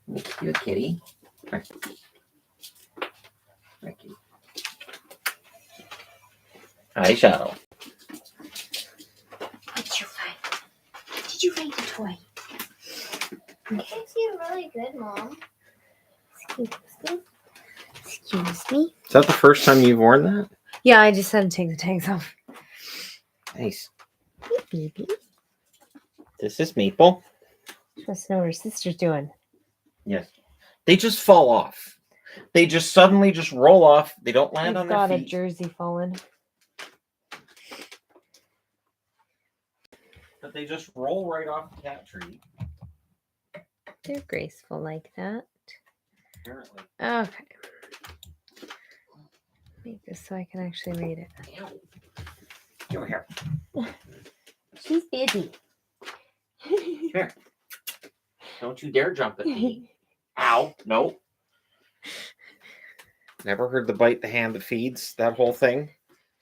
You a kitty? Right. Right, kitty. Hi, Shadow. What'd you find? Did you find a toy? You guys feel really good, Mom. Excuse me. Is that the first time you've worn that? Yeah, I just had to take the tags off. Nice. Hey, baby. This is Maple. She wants to know what her sister's doing. Yes. They just fall off. They just suddenly just roll off. They don't land on their got a feet. jersey fallen. But they just roll right off the cat tree. They're graceful like that. Apparently. Okay. Make this so I can actually read it. Ew. Get over here. She's busy. Here. Don't you dare jump at me. Ow. No. Never heard the bite the hand that feeds, that whole thing?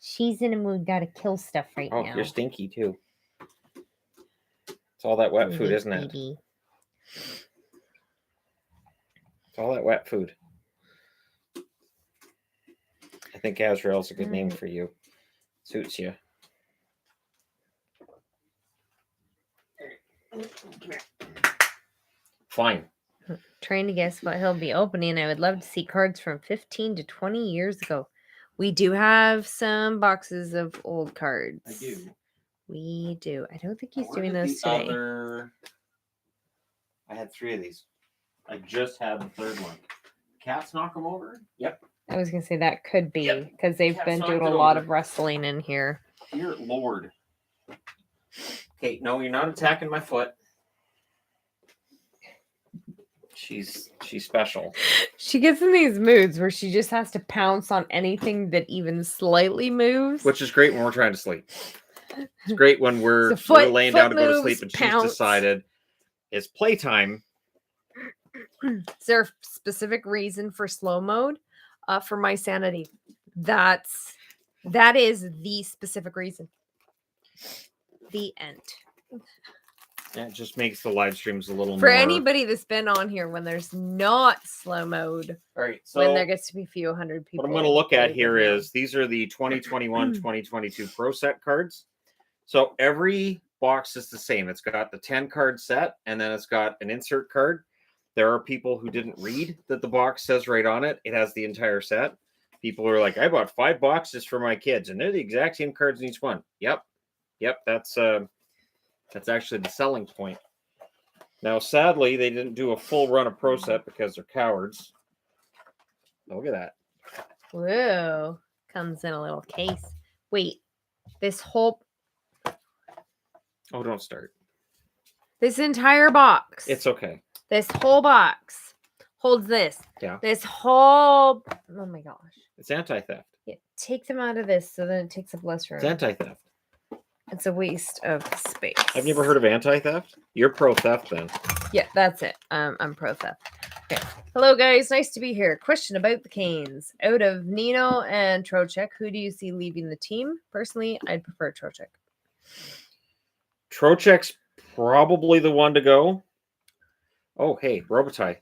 She's in a mood, gotta kill stuff right now. Oh, you're stinky too. It's all that wet food, isn't it? Baby. It's all that wet food. I think Azrael's a good name for you. Suits you. Fine. Trying to guess what he'll be opening. I would love to see cards from 15 to 20 years ago. We do have some boxes of old cards. I do. We do. I don't think he's Where doing did those the today. I had 3 of these. I just had the 3rd one. Cats knock them over? Yep. I was going to say that could be because they've Cats been knocked doing it a lot over. of wrestling in here. Dear Lord. Okay, no, you're not attacking my foot. She's special. She gets in these moods where she just has to pounce on anything that even slightly moves. Which is great when we're trying to sleep. It's great when we're laying down to go to sleep and she's decided it's playtime. Is there a specific reason for slow mode? For my sanity. That is the specific reason. The end. Yeah, it just makes the live streams a little For more... anybody that's been on here when there's not slow mode, all right, so when there gets to be a few hundred people. What I'm going to look at here is these are the 2021-2022 Pro Set cards. So every box is the same. It's got the 10 card set and then it's got an insert card. There are people who didn't read that the box says right on it. It has the entire set. People are like, I bought 5 boxes for my kids and they're the exact same cards in each one. Yep. That's actually the selling point. Now, sadly, they didn't do a full run of Pro Set because they're cowards. Look at that. Whoa. Comes in a little case. Wait. This whole... Oh, don't start. This entire box. It's okay. This whole box holds this. Yeah. This whole... Oh, my gosh. It's anti-theft. Yeah, take them out of this so then it takes up less room. It's anti-theft. It's a waste of space. Have you ever heard of anti-theft? You're pro-theft then. Yeah, that's it. I'm pro theft. Okay. Hello, guys. Nice to be here. Question about the Canes. Out of Nino and Trocheck, who do you see leaving the team? Personally, I'd prefer Trocheck. Trocheck's probably the one to go. Oh, hey, Robitaille.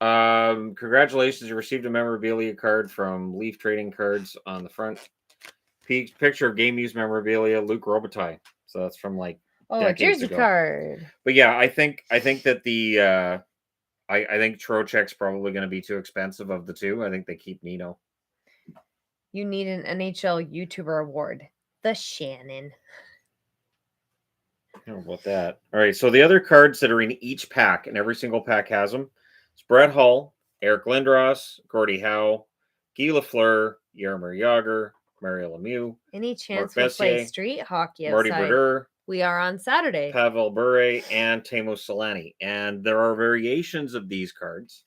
Congratulations. You received a memorabilia card from Leaf Trading Cards on the front. Picture of game used memorabilia, Luke Robitaille. So that's from like a jersey ago. Card. But yeah, I think that the I think Trocheck's probably going to be too expensive of the two. I think they keep Nino. You need an NHL YouTuber award. The Shannon. I don't know about that. All right, so the other cards that are in each pack, and every single pack has them. It's Brett Hull, Eric Lindros, Gordie Howe, Guy Lafleur, Jaromir Jagr, Mario Lemieux. Any chance Mark we'll play Messier, street hockey Marty outside? Brodeur, We are on Saturday. Pavel Bure, and Teemu Selanne. And there are variations of these cards.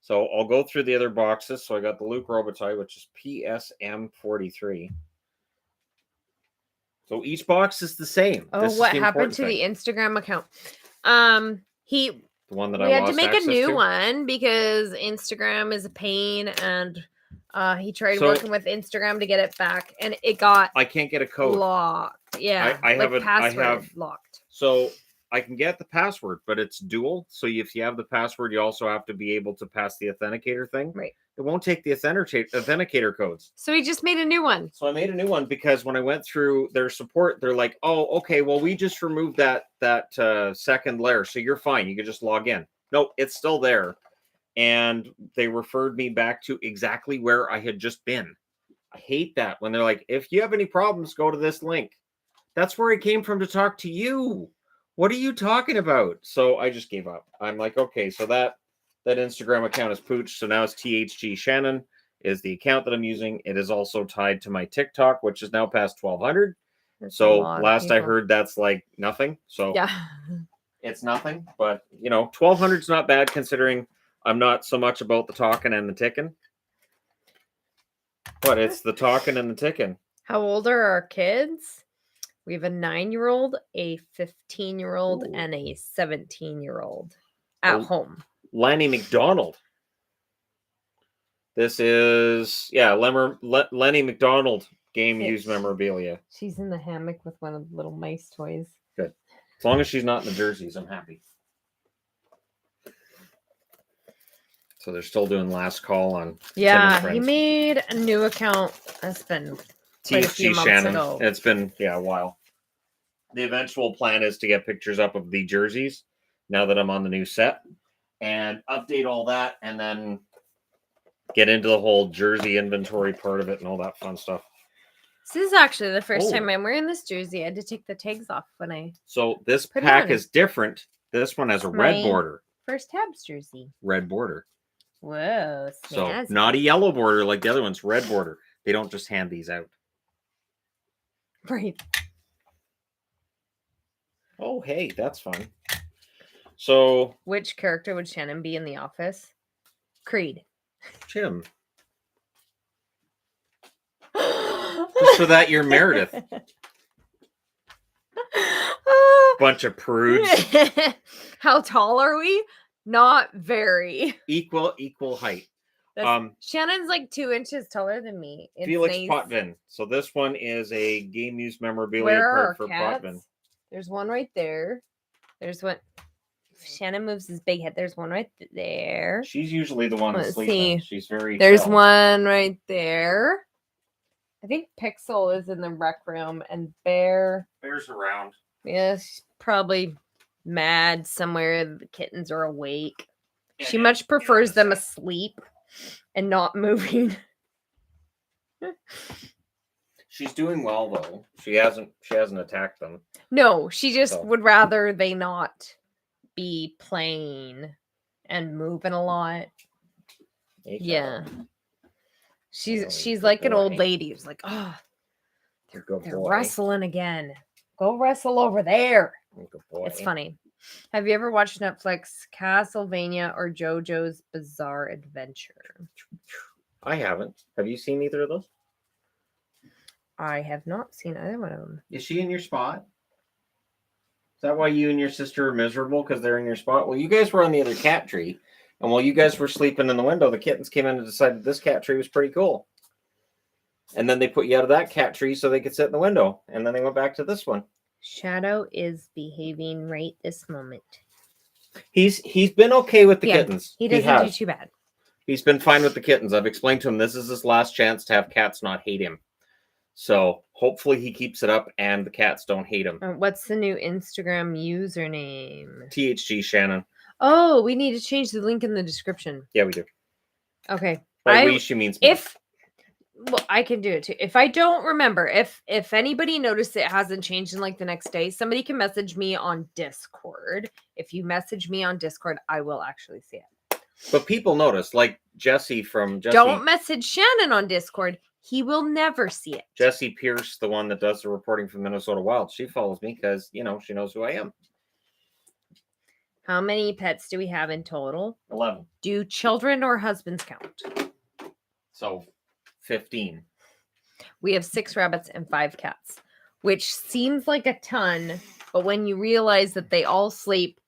So I'll go through the other boxes. So I got the Luke Robitaille, which is PSM 43. So each box is the same. Oh, what happened to the Instagram account? The one that we I had lost to make a new to? one because Instagram is a pain, and he tried working with Instagram to get it back, and it got I can't get a code locked. Yeah, I have password locked. So I can get the password, but it's dual. So if you have the password, you also have to be able to pass the authenticator thing. Right. It won't take the authenticator codes. So he just made a new one. So I made a new one because when I went through their support, they're like, "Oh, okay, well, we just removed that second layer, so you're fine. You can just log in." No, it's still there, and they referred me back to exactly where I had just been. I hate that when they're like, "If you have any problems, go to this link." That's where I came from to talk to you. What are you talking about? So I just gave up. I'm like, okay, so that Instagram account is pooch. So now it's THG Shannon is the account that I'm using. It is also tied to my TikTok, which is now past 1,200. So last I heard, that's like nothing. So yeah, it's nothing. But 1,200 is not bad considering I'm not so much about the talking and the ticking. But it's the talking and the ticking. How old are our kids? We have a 9-year-old, a 15-year-old, and a 17-year-old at home. Lanny McDonald. This is, Lenny McDonald game used memorabilia. She's in the hammock with one of the little mice toys. Good. As long as she's not in the jerseys, I'm happy. So they're still doing last call on. Yeah, he made a new account. That's been quite a few months ago. It's been a while. The eventual plan is to get pictures up of the jerseys now that I'm on the new set and update all that and then get into the whole jersey inventory part of it and all that fun stuff. This is actually the first time I'm wearing this jersey. I had to take the tags off when I. So this pack is different. This one has a red border. First Habs jersey. Red border. Whoa. Snazzy. So not a yellow border like the other ones. Red border. They don't just hand these out. Right. Oh, hey, that's fun. So, which character would Shannon be in The Office? Creed. Jim. Just for that, you're Meredith. Bunch of prudes. How tall are we? Not very. Equal height. Shannon's like 2 inches taller than me. It's Felix nice. Potvin. So this one is a game used memorabilia card for Potvin. There's one right there. There's one. Shannon moves his big head. There's one right there. She's usually the one sleeping. She's very. There's one right there. I think Pixel is in the rec room and Bear's around. Yeah, she's probably mad somewhere. The kittens are awake. She much prefers them asleep and not moving. She's doing well though. She hasn't attacked them. No, she just would rather they not be playing and moving a lot. Yeah. She's like an old lady who's like, oh, they're wrestling again. Go wrestle over there. It's funny. Have you ever watched Netflix Castlevania or JoJo's Bizarre Adventure? I haven't. Have you seen either of those? I have not seen either one of them. Is she in your spot? Is that why you and your sister are miserable? Because they're in your spot? Well, you guys were on the other cat tree. And while you guys were sleeping in the window, the kittens came in and decided this cat tree was pretty cool. And then they put you out of that cat tree so they could sit in the window. And then they went back to this one. Shadow is behaving right this moment. He's been okay with the kittens. He doesn't do too bad. He's been fine with the kittens. I've explained to him this is his last chance to have cats not hate him. So hopefully he keeps it up and the cats don't hate him. What's the new Instagram username? THG Shannon. Oh, we need to change the link in the description. Yeah, we do. Okay. She means me. Well, I can do it too. If I don't remember, if anybody noticed it hasn't changed in like the next day, somebody can message me on Discord. If you message me on Discord, I will actually see it. But people notice, like Jesse from Jesse. Don't message Shannon on Discord. He will never see it. Jesse Pierce, the one that does the reporting from Minnesota Wild, she follows me because, she knows who I am. How many pets do we have in total? 11. Do children or husbands count? So 15. We have 6 rabbits and 5 cats, which seems like a ton, but when you realize that they all sleep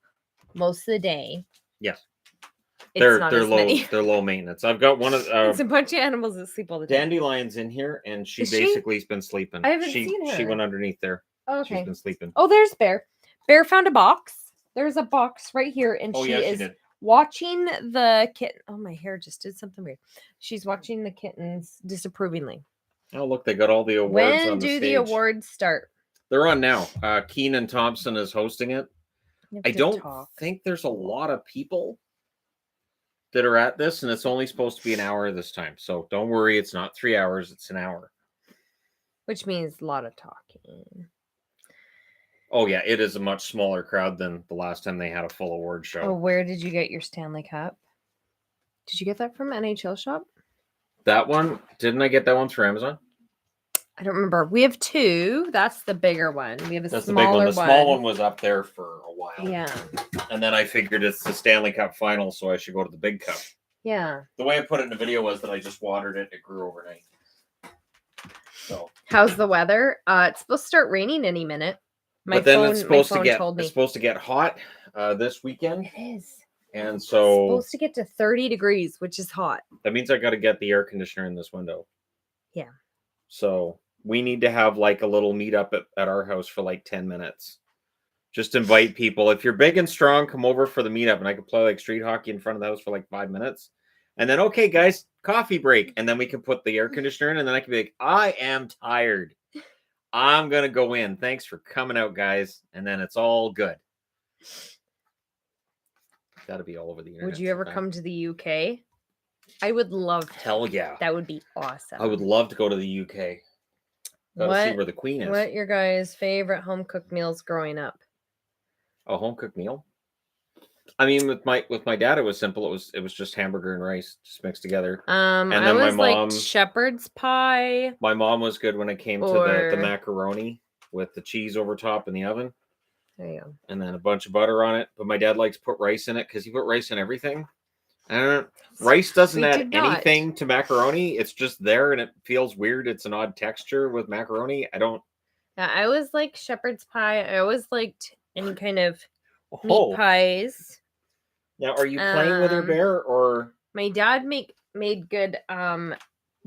most of the day, yes, they're low. Many. They're low maintenance. I've got one of it's a bunch of animals that sleep all the time. Dandelion's in here, and she basically has been sleeping. I haven't seen her. She went underneath there. Oh, okay. She's been sleeping. Oh, there's Bear. Bear found a box. There's a box right here, and Oh, she yeah, she is did. watching the kitten. Oh, my hair just did something weird. She's watching the kittens disapprovingly. Oh, look, they got all the awards When on the do stage. the awards start? They're on now. Keenan Thompson is hosting it. You have I to don't talk. think there's a lot of people that are at this, and it's only supposed to be an hour this time. So don't worry, it's not 3 hours, it's an hour. Which means a lot of talking. Oh, yeah, it is a much smaller crowd than the last time they had a full award show. Oh, where did you get your Stanley Cup? Did you get that from NHL shop? That one, didn't I get that one through Amazon? I don't remember. We have two. That's the bigger one. We have a That's the big smaller one. The small one was up there for a while. Yeah. And then I figured it's the Stanley Cup final, so I should go to the big cup. Yeah. The way I put it in the video was that I just watered it. It grew overnight. So. How's the weather? It's supposed to start raining any minute. But then it's supposed to get told me. it's supposed to get hot this weekend. It is. And It's so supposed to get to 30 degrees, which is hot. that means I got to get the air conditioner in this window. Yeah. So we need to have like a little meetup at our house for like 10 minutes. Just invite people. If you're big and strong, come over for the meetup, and I can play like street hockey in front of the house for like 5 minutes. And then, okay, guys, coffee break. And then we can put the air conditioner in, and then I can be like, I am tired. I'm going to go in. Thanks for coming out, guys. And then it's all good. Got to be all over the internet. Would you ever come to the UK? I would love to. Hell yeah. That would be awesome. I would love to go to the UK. Gotta see where the Queen is. What your guys' favorite home cooked meals growing up? A home cooked meal? I mean, with my dad, it was simple. It was just hamburger and rice just mixed together. And then I my was mom- like shepherd's pie. My mom was good when it came to the Or- macaroni with the cheese over top in the oven, There you go. and then a bunch of butter on it. But my dad likes to put rice in it because he put rice in everything. Rice doesn't We add did not. anything to macaroni. It's just there, and it feels weird. It's an odd texture with macaroni. I don't. Yeah, I always like shepherd's pie. I always liked any kind of meat Oh, pies. now are you playing with her bear or? My dad made good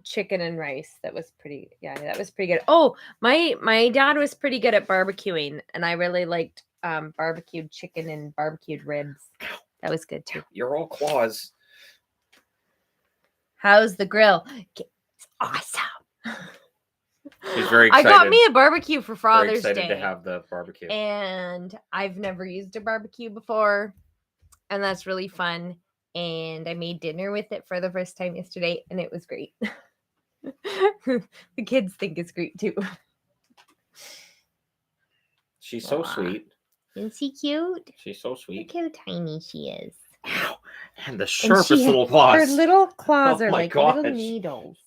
chicken and rice. That was pretty good. Oh, my dad was pretty good at barbecuing, and I really liked barbecued chicken and barbecued ribs. That was good too. You're all claws. How's the grill? It's awesome. She's very I excited. got me a barbecue for Very Father's excited Day. to have the barbecue. And I've never used a barbecue before, and that's really fun. And I made dinner with it for the first time yesterday, and it was great. The kids think it's great too. She's so Aw. sweet. Isn't she cute? She's so sweet. Look how tiny she is. Ow. And the And sharpest she- little claws. Her little claws Oh are my like little gosh. needles.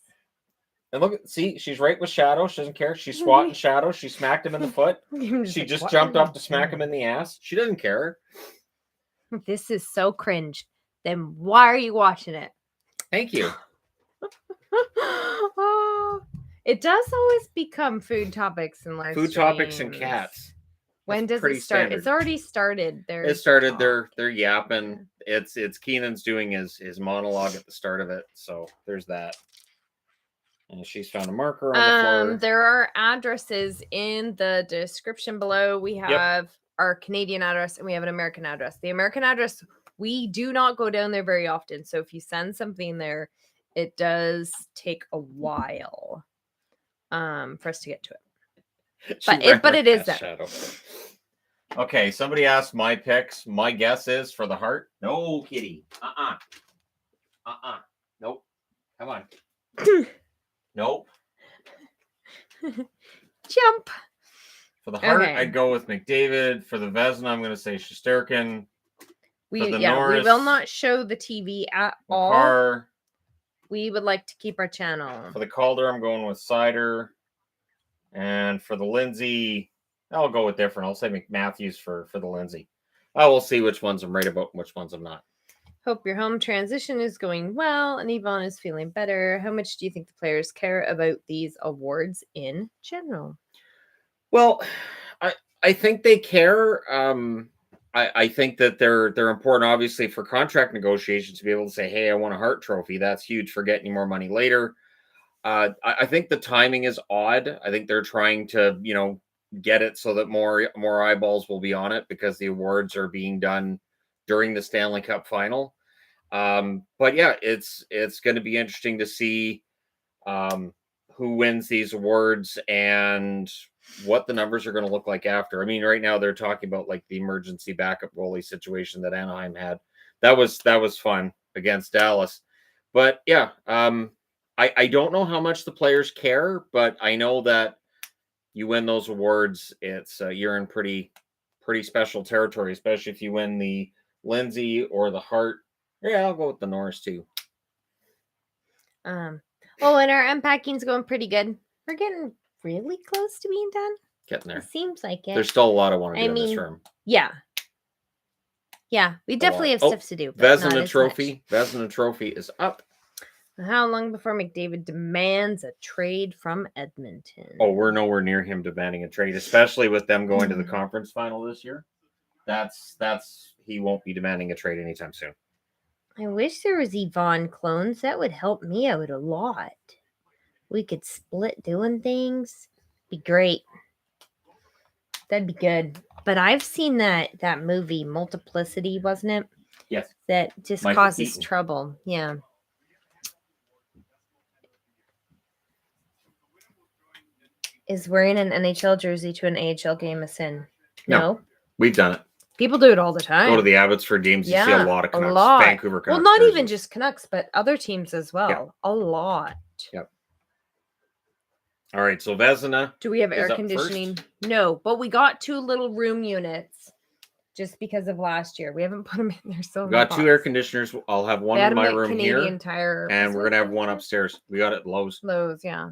And look, see, she's right with Shadow. She doesn't care. She's swatting Shadow. She smacked him in the foot. I'm She like, just "What jumped are up you to smack him doing?" in the ass. She doesn't care. This is so cringe. Then why are you watching it? Thank you. Oh, it does always become food topics in live Food topics and streams. cats. When That's does pretty it start? standard. It's already started. It started. They're talk. yapping. It's Keenan's doing his monologue at the start of it. So there's that. And she's found a marker on the floor. There are addresses in the description below. We have our Canadian address and we have an American address. The American address, we do not go down there very often. So if you send something there, it does take a while for us to get to it. But it is that. Shadow. Okay, somebody asked my picks. My guess is for the heart. No, kitty. Nope. Come on. Nope. Jump. For the heart, Okay. I'd go with McDavid. For the Vezina, I'm going to say Shesterkin. We the we Norris, will not show the TV at all. Makar. We would like to keep our channel. For the Calder, I'm going with Cider. And for the Lindsay, I'll go with different. I'll say McMatthews for the Lindsay. I will see which ones I'm right about and which ones I'm not. Hope your home transition is going well and Yvonne is feeling better. How much do you think the players care about these awards in general? Well, I think they care. I think that they're important, obviously, for contract negotiations to be able to say, "Hey, I want a Hart Trophy." That's huge for getting you more money later. I think the timing is odd. I think they're trying to, get it so that more eyeballs will be on it because the awards are being done during the Stanley Cup final. But yeah, it's going to be interesting to see who wins these awards and what the numbers are going to look like after. I mean, right now they're talking about like the emergency backup goalie situation that Anaheim had. That was fun against Dallas. But yeah, I don't know how much the players care, but I know that you win those awards, it's you're in pretty special territory, especially if you win the Lindsay or the Hart. Yeah, I'll go with the Norris too. Well, and our unpacking's going pretty good. We're getting really close to being done. Getting there. It seems like it. There's still a lot I want to do in this room. Yeah. Yeah, we definitely have stuff to do. Vezina Trophy. Vezina Trophy is up. How long before McDavid demands a trade from Edmonton? Oh, we're nowhere near him demanding a trade, especially with them going to the conference final this year. That's he won't be demanding a trade anytime soon. I wish there was Yvonne clones. That would help me out a lot. We could split doing things. Be great. That'd be good. But I've seen that movie Multiplicity, wasn't it? Yes. That just causes trouble. Yeah. Is wearing an NHL jersey to an AHL game a sin? No. We've done it. People do it all the time. Go to the Abbotsford games, you see a lot of Canucks, Vancouver Canucks. Well, not jerseys. Even just Canucks, but other teams as well. Yeah. A lot. Yep. All right, so Vezina. Do we have air conditioning? No, but we got 2 little room units just because of last year. We haven't put them in there so. We got 2 air conditioners. I'll have one in my room Canadian here, Tire, and we're gonna have one upstairs. We got it at Lowe's. Lowe's, yeah.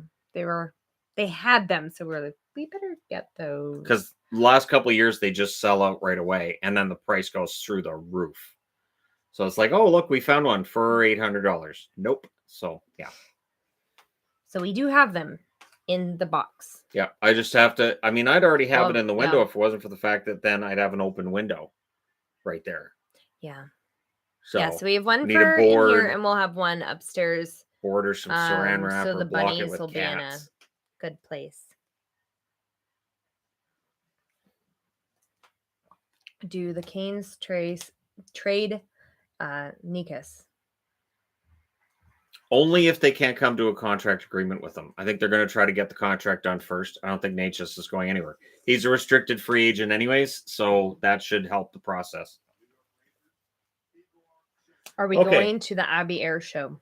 They had them, so we're like, we better get those. Because the last couple of years they just sell out right away, and then the price goes through the roof. So it's like, oh look, we found one for $800. Nope. So yeah. So we do have them in the box. Yeah, I just have to. I mean, I'd already have it in the window if it wasn't for the fact that then I'd have an open window right there. Yeah. So we have one for in here, and we'll have one upstairs. Board or some saran wrap, so the bunnies will cats. be in a good place. Do the Canes trade Nikas? Only if they can't come to a contract agreement with them. I think they're going to try to get the contract done first. I don't think Natchez is going anywhere. He's a restricted free agent anyways, so that should help the process. Are we going to the Abbey Air Show?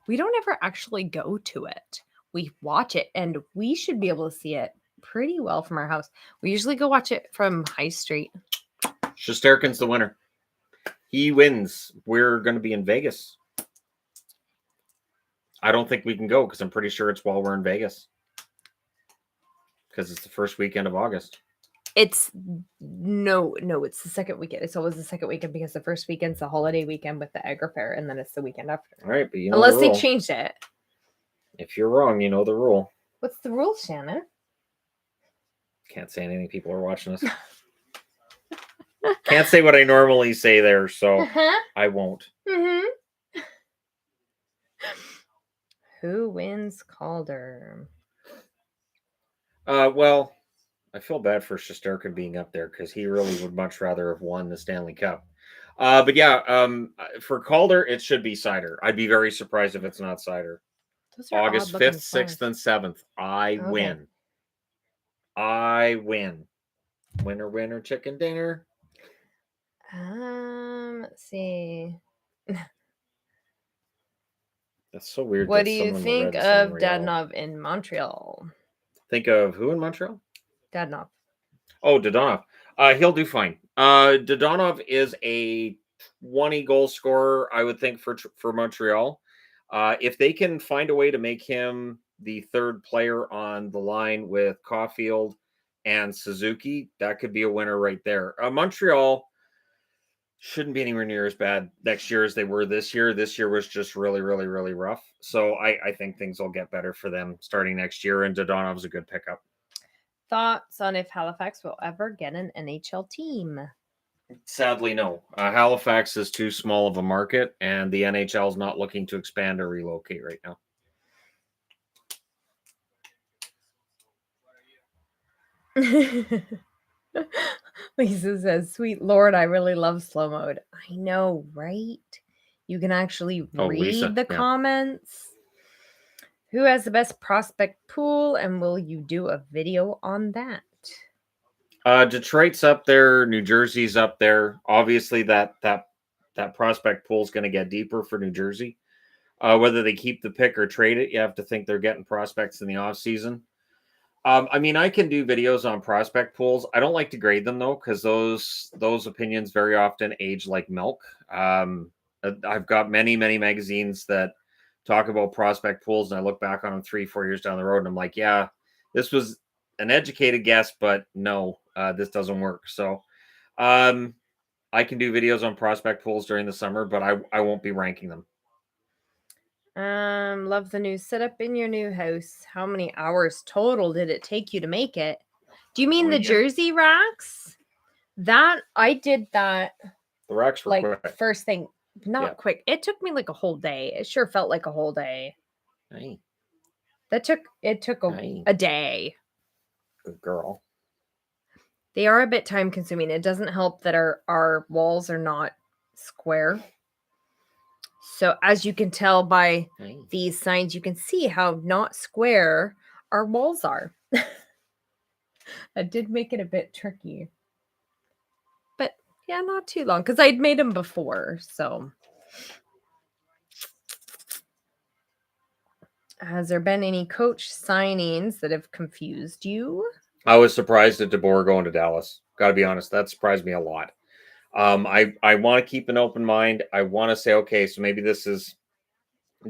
We don't ever actually go to it. We watch it, and we should be able to see it pretty well from our house. We usually go watch it from High Street. Shesterkin's the winner. He wins. We're going to be in Vegas. I don't think we can go because I'm pretty sure it's while we're in Vegas. Because it's the first weekend of August. It's it's the second weekend. It's always the second weekend because the first weekend's the holiday weekend with the Agri Fair, and then it's the weekend after. All right, but unless they changed it. If you're wrong, you know the rule. What's the rule, Shannon? Can't say anything. People are watching us. Can't say what I normally say there, so I won't. Mm-hmm. Who wins Calder? Well, I feel bad for Shesterkin being up there because he really would much rather have won the Stanley Cup. But yeah, for Calder, it should be Sider. I'd be very surprised if it's not Sider. August 5th, 6th, and 7th. I win. I win. Winner, winner, chicken dinner. Let's see. That's so weird. What do you think of Dadonov in Montreal? Think of who in Montreal? Dadonov. Oh, Dadonov. He'll do fine. Dadonov is a 20-goal scorer, I would think, for Montreal. If they can find a way to make him the third player on the line with Caulfield and Suzuki, that could be a winner right there. Montreal shouldn't be anywhere near as bad next year as they were this year. This year was just really, really, really rough. So I think things will get better for them starting next year, and Dadonov's a good pickup. Thoughts on if Halifax will ever get an NHL team? Sadly, no. Halifax is too small of a market, and the NHL is not looking to expand or relocate right now. Lisa says, "Sweet Lord, I really love slow mode." I know, right? You can actually read Lisa, the yeah. comments. Who has the best prospect pool, and will you do a video on that? Detroit's up there. New Jersey's up there. Obviously, that prospect pool is going to get deeper for New Jersey. Whether they keep the pick or trade it, you have to think they're getting prospects in the off season. I mean, I can do videos on prospect pools. I don't like to grade them though, because those opinions very often age like milk. I've got many magazines that talk about prospect pools, and I look back on them 3-4 years down the road, and I'm like, yeah, this was an educated guess, but no, this doesn't work. So, I can do videos on prospect pools during the summer, but I won't be ranking them. Love the new setup in your new house. How many hours total did it take you to make it? Do you mean the jersey racks? That I did that. The racks were like quick. First thing, not quick. It took me like a whole day. It sure felt like a whole day. Hey. It took a day. Good girl. They are a bit time consuming. It doesn't help that our walls are not square. So as you can tell by these signs, you can see how not square our walls are. That did make it a bit tricky. But yeah, not too long, because I'd made them before. So has there been any coach signings that have confused you? I was surprised at DeBoer going to Dallas. Got to be honest, that surprised me a lot. I want to keep an open mind. I want to say, okay, so maybe this is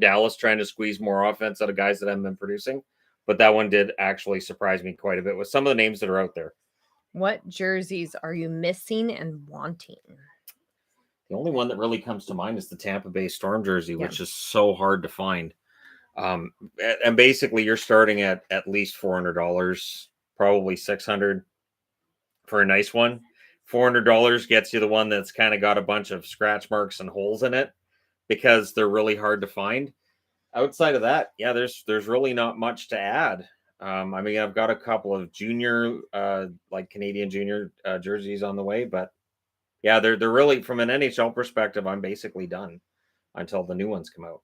Dallas trying to squeeze more offense out of guys that haven't been producing. But that one did actually surprise me quite a bit with some of the names that are out there. What jerseys are you missing and wanting? The only one that really comes to mind is the Tampa Bay Storm jersey, which is so hard to find. And basically, you're starting at least $400, probably $600 for a nice one. $400 gets you the one that's kind of got a bunch of scratch marks and holes in it, because they're really hard to find. Outside of that, yeah, there's really not much to add. I mean, I've got a couple of junior, like Canadian junior jerseys on the way, but yeah, they're really, from an NHL perspective, I'm basically done until the new ones come out.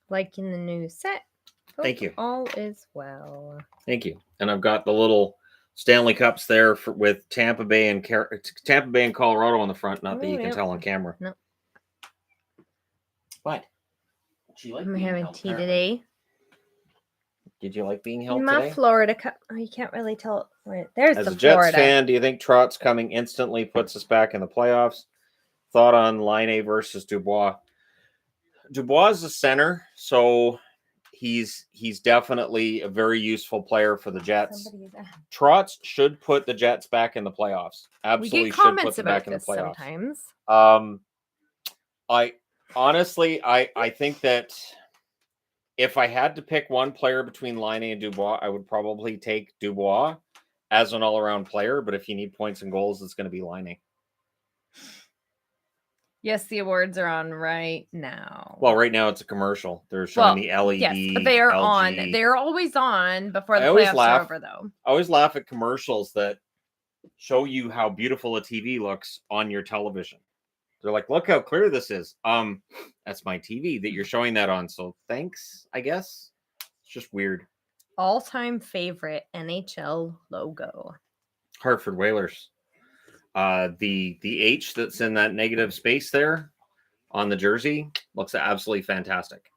Liking the new set. Hope Thank you. All is well. Thank you. And I've got the little Stanley Cups there with Tampa Bay and Colorado on the front. Not that you can tell on camera. No. What? I'm having tea today. Did you like being held My today? Florida cup. Oh, you can't really tell. Wait, there's As the a Jets Florida fan, do you think Trotz coming instantly puts us back in the playoffs? Thought on Laine versus Dubois. Dubois is a center, so he's definitely a very useful player for the Jets. Trotz should put the Jets back in the playoffs. Absolutely should put them back in the playoffs. Sometimes. I honestly, I think that if I had to pick one player between Laine and Dubois, I would probably take Dubois as an all-around player. But if you need points and goals, it's going to be Laine. Yes, the awards are on right now. Well, right now it's a commercial. They're showing the LED. Yes, they are LG. on. They're always on before the playoffs are over, though. I always laugh at commercials that show you how beautiful a TV looks on your television. They're like, look how clear this is. That's my TV that you're showing that on. So thanks, I guess. It's just weird. All-time favorite NHL logo. Hartford Whalers. The H that's in that negative space there on the jersey looks absolutely fantastic.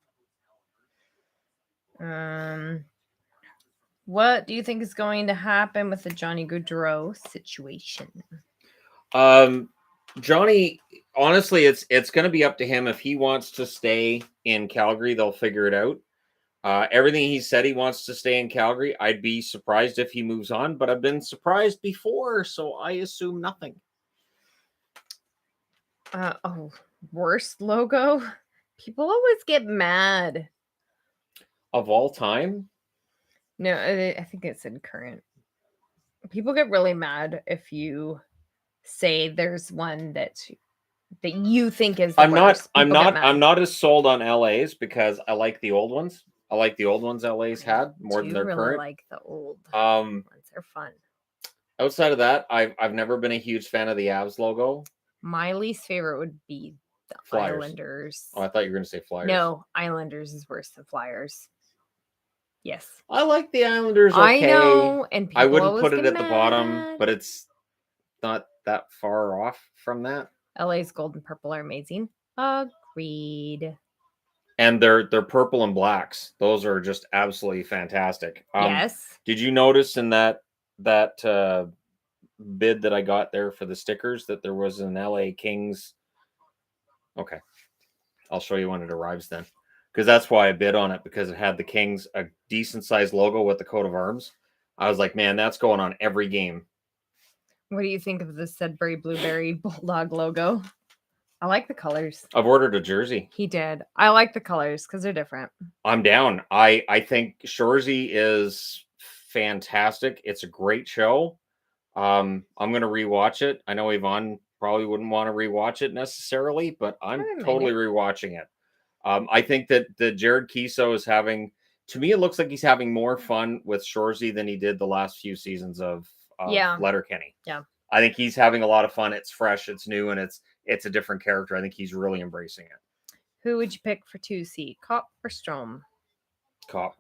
What do you think is going to happen with the Johnny Gaudreau situation? Johnny, honestly, it's going to be up to him. If he wants to stay in Calgary, they'll figure it out. Everything he said, he wants to stay in Calgary. I'd be surprised if he moves on, but I've been surprised before, so I assume nothing. Worst logo? People always get mad. Of all time? No, I think it's in current. People get really mad if you say there's one that you think is the worst. I'm not as sold on LA's because I like the old ones. I like the old ones LA's had more than their really current. Like the old ones They're fun. Outside of that, I've never been a huge fan of the Avs logo. My least favorite would be the Flyers. Islanders. Oh, I thought you were going to say Flyers. No, Islanders is worse than Flyers. Yes. I like the Islanders. Okay. I know, and people I wouldn't always put it get at the bottom, mad. but it's not that far off from that. LA's gold and purple are amazing. Agreed. And they're purple and blacks. Those are just absolutely fantastic. Yes. Did you notice in that bid that I got there for the stickers that there was an LA Kings? Okay, I'll show you when it arrives then, because that's why I bid on it, because it had the Kings, a decent sized logo with the coat of arms. I was like, man, that's going on every game. What do you think of the Sudbury Blueberry Bulldog logo? I like the colors. I've ordered a jersey. He did. I like the colors because they're different. I'm down. I think Shorzy is fantastic. It's a great show. I'm gonna rewatch it. I know Yvonne probably wouldn't want to rewatch it necessarily, but I'm totally rewatching it. I think that Jared Kiso is having, to me, it looks like he's having more fun with Shorzy than he did the last few seasons of Letterkenny. Yeah. I think he's having a lot of fun. It's fresh, it's new, and it's a different character. I think he's really embracing it. Who would you pick for 2C? Kopp or Strome? Kopp.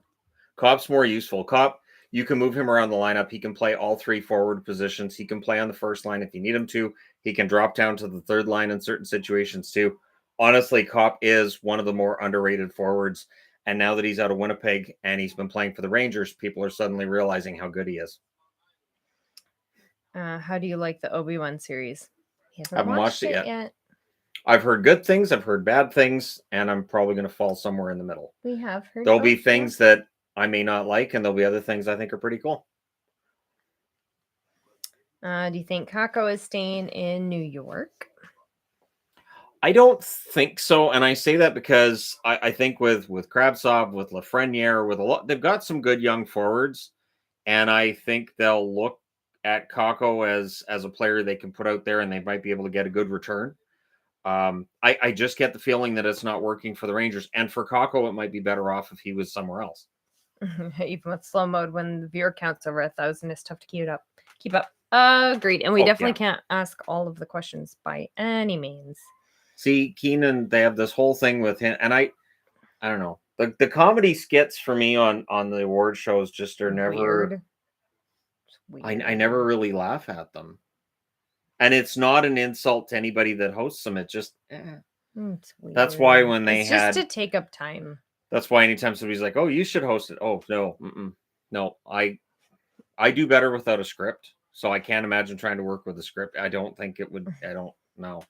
Kopp's more useful. Kopp, you can move him around the lineup. He can play all three forward positions. He can play on the first line if you need him to. He can drop down to the third line in certain situations too. Honestly, Kopp is one of the more underrated forwards. And now that he's out of Winnipeg and he's been playing for the Rangers, people are suddenly realizing how good he is. How do you like the Obi-Wan series? I haven't watched it yet. I've heard good things, I've heard bad things, and I'm probably going to fall somewhere in the middle. We have heard. There'll be things that I may not like, and there'll be other things I think are pretty cool. Do you think Kako is staying in New York? I don't think so, and I say that because I think with Kravtsov, with Lafreniere, with a lot, they've got some good young forwards, and I think they'll look at Kako as a player they can put out there, and they might be able to get a good return. I just get the feeling that it's not working for the Rangers, and for Kako, it might be better off if he was somewhere else. Even with slow mode, when the viewer count's over 1,000, it's tough to keep up. Agreed. And we definitely can't ask all of the questions by any means. See, Keenan, they have this whole thing with him, and I don't know. The comedy skits for me on the award shows just are never weird. I never really laugh at them. And it's not an insult to anybody that hosts them. It's just it's weird. That's why when they just to take up time. That's why anytime somebody's like, "Oh, you should host it." Oh, no. No, I do better without a script. So I can't imagine trying to work with a script. I don't think it would. I don't know.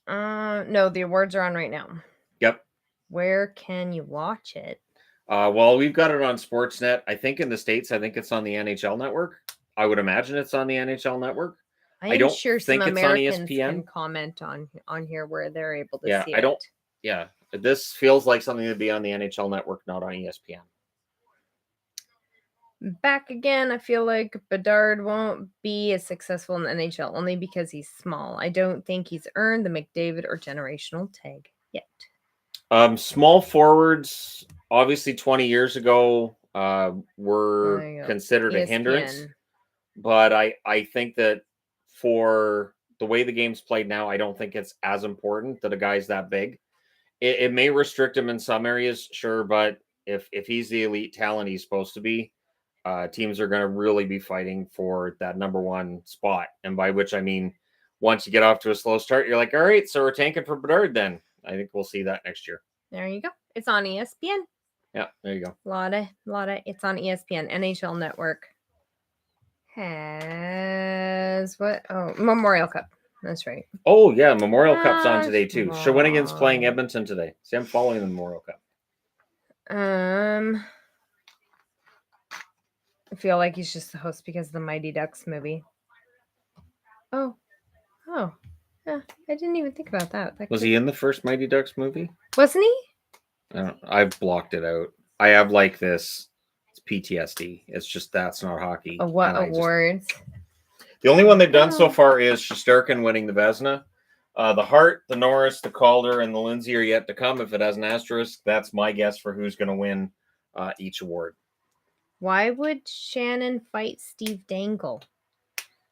No, the awards are on right now. Yep. Where can you watch it? Well, we've got it on Sportsnet. I think in the States, I think it's on the NHL network. I would imagine it's on the NHL network. I don't sure think some Americans can comment on here where they're able to see it. Yeah, this feels like something to be on the NHL network, not on ESPN. Back again, I feel like Bedard won't be as successful in the NHL only because he's small. I don't think he's earned the McDavid or generational tag yet. Small forwards, obviously 20 years ago, were considered a hindrance. But I think that for the way the game's played now, I don't think it's as important that a guy's that big. It may restrict him in some areas, sure, but if he's the elite talent he's supposed to be, teams are going to really be fighting for that number one spot. And by which I mean, once you get off to a slow start, you're like, all right, so we're tanking for Bedard then. I think we'll see that next year. There you go. It's on ESPN. Yeah, there you go. Lot of. It's on ESPN. NHL Network has what? Oh, Memorial Cup. That's right. Oh yeah, Memorial Cup's on today too. Shawinigan's playing Edmonton today. See, I'm following the Memorial Cup. I feel like he's just the host because of the Mighty Ducks movie. Oh, yeah. I didn't even think about that. Was he in the first Mighty Ducks movie? Wasn't he? I've blocked it out. I have like this. It's PTSD. It's just that's not hockey. What awards? The only one they've done so far is Shesterkin winning the Vezina. The Hart, the Norris, the Calder, and the Lindsay are yet to come. If it has an asterisk, that's my guess for who's going to win each award. Why would Shannon fight Steve Dangle?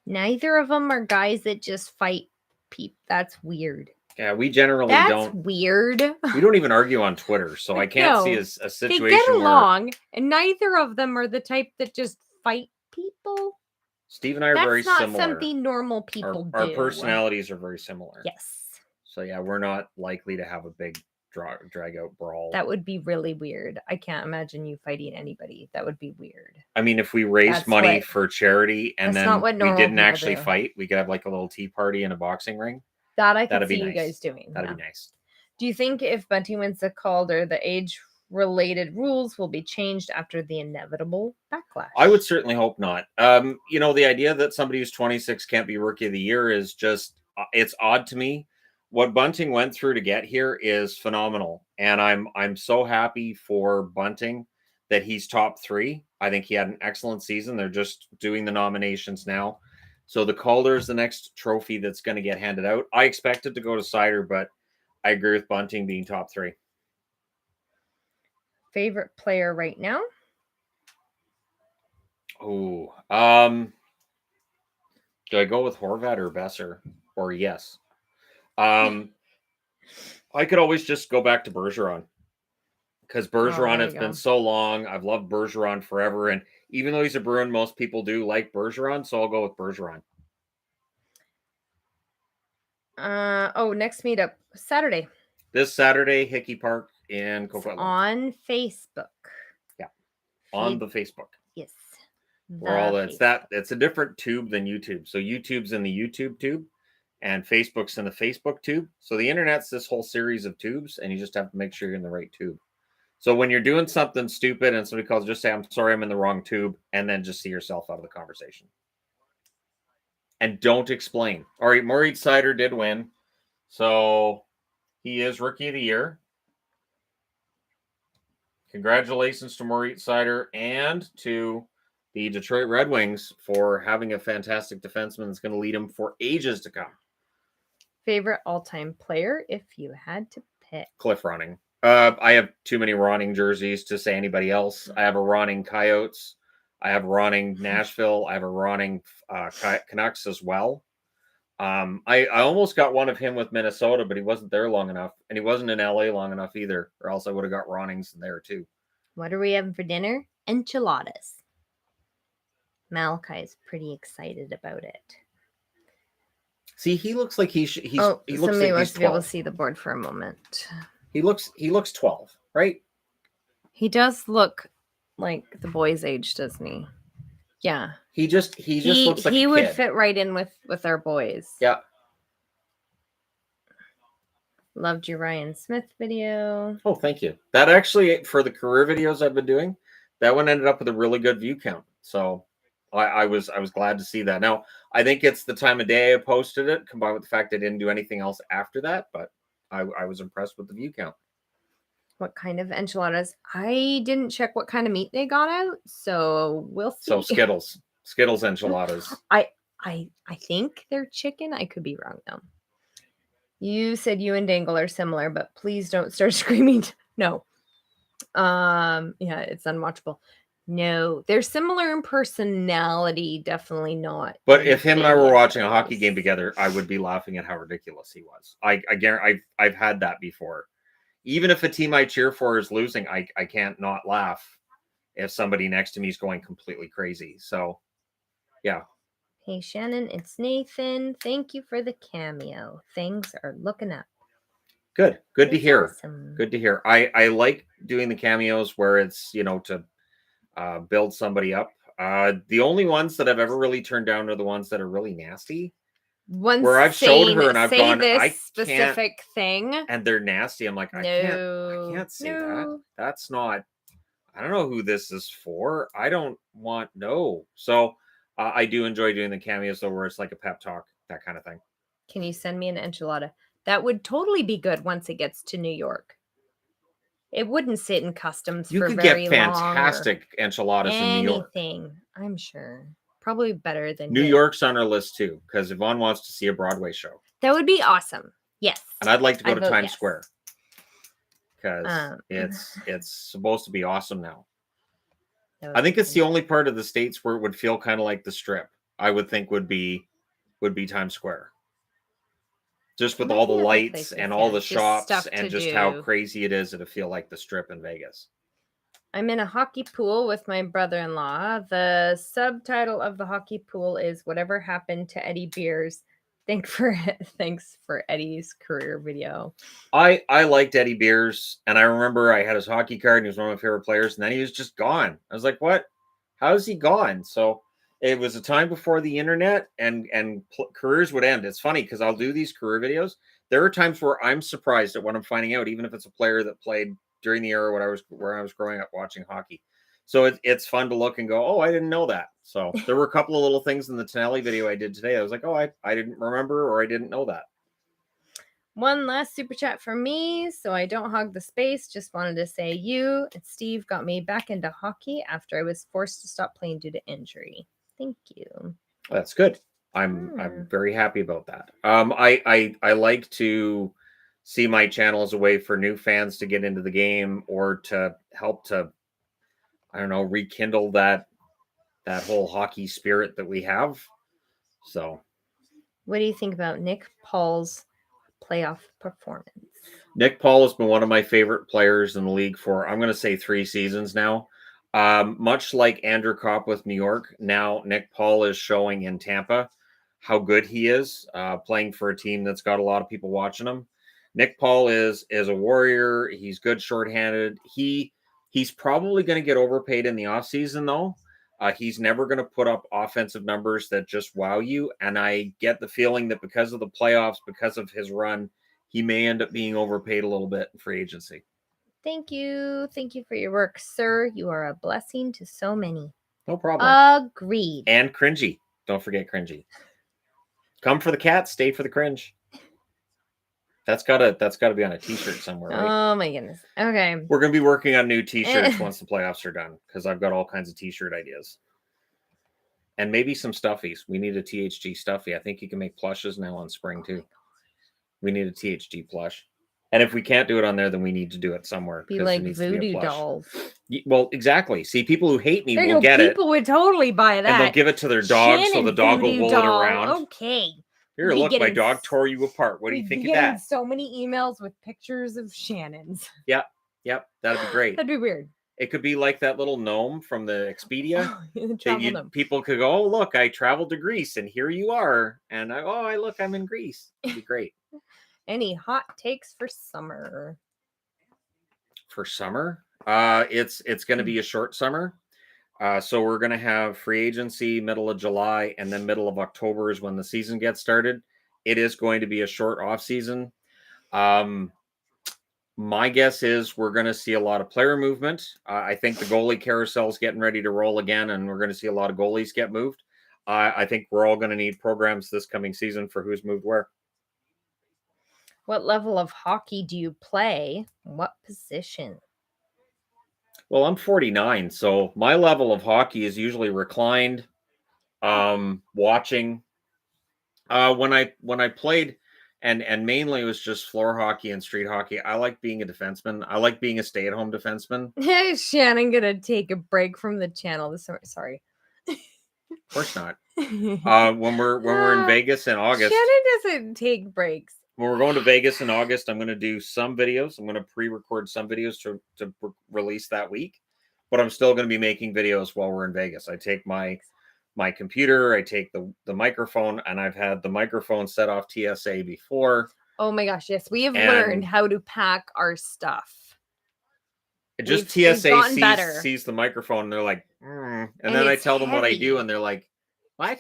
Neither of them are guys that just fight people. That's weird. Yeah, we generally That's don't. weird. We don't even argue on Twitter, so I can't see No. a They situation get where along, and neither of them are the type that just fight people. Steve and I are That's very not similar. something normal people Our do. personalities are very similar. Yes. So yeah, we're not likely to have a big drag out brawl. That would be really weird. I can't imagine you fighting anybody. That would be weird. I mean, if we raised That's money what- for charity and that's then not what we normal didn't people actually do. fight, we could have like a little tea party in a boxing ring. That I could That'd be see you nice. guys doing. That'd yeah. be nice. Do you think if Bunty wins the Calder, the age-related rules will be changed after the inevitable backlash? I would certainly hope not. You know, the idea that somebody who's 26 can't be Rookie of the Year is just, it's odd to me. What Bunting went through to get here is phenomenal. And I'm so happy for Bunting that he's top 3. I think he had an excellent season. They're just doing the nominations now. So the Calder is the next trophy that's going to get handed out. I expect it to go to Sider, but I agree with Bunting being top 3. Favorite player right now? Oh, do I go with Horvat or Besser? Or yes? I could always just go back to Bergeron because Bergeron, there it's you been go. so long. I've loved Bergeron forever. And even though he's a Bruin, most people do like Bergeron. So I'll go with Bergeron. Next meetup Saturday. This Saturday, Hickey Park in It's Coquitlam. on Facebook. Yeah. On the Facebook. Yes. We're all it's a different tube than YouTube. So YouTube's in the YouTube tube and Facebook's in the Facebook tube. So the internet's this whole series of tubes, and you just have to make sure you're in the right tube. So when you're doing something stupid and somebody calls, just say, I'm sorry, I'm in the wrong tube, and then just see yourself out of the conversation. And don't explain. All right, Maurice Sider did win. So he is Rookie of the Year. Congratulations to Maurice Sider and to the Detroit Red Wings for having a fantastic defenseman that's going to lead them for ages to come. Favorite all-time player, if you had to pick? Cliff Ronning. I have too many Ronning jerseys to say anybody else. I have a Ronning Coyotes. I have Ronning Nashville. I have a Ronning Canucks as well. I almost got one of him with Minnesota, but he wasn't there long enough, and he wasn't in LA long enough either, or else I would have got Ronnings in there too. What are we having for dinner? Enchiladas. Malachi is pretty excited about it. See, he looks like he looks somebody like wants he's to be able 12. to see the board for a moment. He looks 12, right? He does look like the boy's age, doesn't he? Yeah. He just looks like he a would kid. fit right in with our boys. Yeah. Loved your Ryan Smith video. Oh, thank you. That actually, for the career videos I've been doing, that one ended up with a really good view count. So I was glad to see that. Now, I think it's the time of day I posted it, combined with the fact I didn't do anything else after that, but I was impressed with the view count. What kind of enchiladas? I didn't check what kind of meat they got out, so we'll see. So Skittles enchiladas. I think they're chicken. I could be wrong though. You said you and Dangle are similar, but please don't start screaming. No. Yeah, it's unwatchable. No, they're similar in personality, definitely not. But if him and I were watching a hockey game together, I would be laughing at how ridiculous he was. I guarantee I've had that before. Even if a team I cheer for is losing, I can't not laugh if somebody next to me is going completely crazy. So, yeah. Hey, Shannon, it's Nathan. Thank you for the cameo. Things are looking up. Good to hear. Awesome. Good to hear. I like doing the cameos where it's, to build somebody up. The only ones that I've ever really turned down are the ones that are really nasty. Where I've showed her and I've gone, this I specific can't, thing, and they're nasty. I'm like, I can't say that. That's not. I don't know who this is for. I don't want So I do enjoy doing the cameos though, where it's like a pep talk, that kind of thing. Can you send me an enchilada? That would totally be good once it gets to New York. It wouldn't sit in customs for very long. You could get fantastic enchiladas in New York. Anything, I'm sure. Probably better than New York's on our list too, because Yvonne wants to see a Broadway show. That would be awesome. Yes. And I'd like to go to Times Square. Because it's supposed to be awesome now. I think it's the only part of the States where it would feel kind of like the Strip. I would think would be Times Square. Just with all the Many other lights places, and all yeah, the just shops stuff and to just how do. crazy it is, it'll feel like the Strip in Vegas. I'm in a hockey pool with my brother-in-law. The subtitle of the hockey pool is "Whatever Happened to Eddie Beers." Thanks for Eddie's career video. I liked Eddie Beers, and I remember I had his hockey card, and he was one of my favorite players, and then he was just gone. I was like, what? How is he gone? So it was a time before the internet, and careers would end. It's funny because I'll do these career videos. There are times where I'm surprised at what I'm finding out, even if it's a player that played during the era where I was growing up watching hockey. So it's fun to look and go, oh, I didn't know that. So there were a couple of little things in the Tonelli video I did today. I was like, oh, I didn't remember, or I didn't know that. One last super chat for me, so I don't hog the space. Just wanted to say you and Steve got me back into hockey after I was forced to stop playing due to injury. Thank you. That's good. I'm very happy about that. I like to see my channel as a way for new fans to get into the game or to help to, I don't know, rekindle that whole hockey spirit that we have. So, what do you think about Nick Paul's playoff performance? Nick Paul has been one of my favorite players in the league for, I'm going to say, 3 seasons now. Much like Andrew Kopp with New York, now Nick Paul is showing in Tampa how good he is, playing for a team that's got a lot of people watching him. Nick Paul is a warrior. He's good shorthanded. He's probably going to get overpaid in the offseason, though. He's never going to put up offensive numbers that just wow you. And I get the feeling that because of the playoffs, because of his run, he may end up being overpaid a little bit in free agency. Thank you. Thank you for your work, sir. You are a blessing to so many. No problem. Agreed. And cringy. Don't forget cringy. Come for the cat, stay for the cringe. That's gotta be on a t-shirt somewhere, right? Oh my goodness. Okay. We're gonna be working on new t-shirts once the playoffs are done, because I've got all kinds of t-shirt ideas. And maybe some stuffies. We need a THG stuffy. I think you can make plushes now on spring too. We need a THG plush. And if we can't do it on there, then we need to do it somewhere. Be like voodoo dolls. Well, exactly. See, people who hate me will get People would totally buy that. And they'll give it to their dog, so the dog will roll it around. Okay. Here, look, my dog tore you apart. What do you think of that? So many emails with pictures of Shannon's. Yep. That'd be great. That'd be weird. It could be like that little gnome from the Expedia. Gnome. People could go, oh, look, I traveled to Greece, and here you are. And look, I'm in Greece. It'd be great. Any hot takes for summer? For summer? It's going to be a short summer. So we're going to have free agency middle of July, and then middle of October is when the season gets started. It is going to be a short off season. My guess is we're going to see a lot of player movement. I think the goalie carousel is getting ready to roll again, and we're going to see a lot of goalies get moved. I think we're all going to need programs this coming season for who's moved where. What level of hockey do you play? What position? Well, I'm 49, so my level of hockey is usually reclined, watching. When I played, and mainly it was just floor hockey and street hockey, I like being a defenseman. I like being a stay-at-home defenseman. Hey, Shannon, gonna take a break from the channel. Sorry. Of course not. When we're in Vegas in August, Shannon doesn't take breaks. When we're going to Vegas in August, I'm going to do some videos. I'm going to pre-record some videos to release that week, but I'm still going to be making videos while we're in Vegas. I take my computer, I take the microphone, and I've had the microphone set off TSA before. Oh my gosh, yes. We have learned how to pack our stuff. TSA sees the microphone, and they're like, and then I tell them what I do, and they're like, what?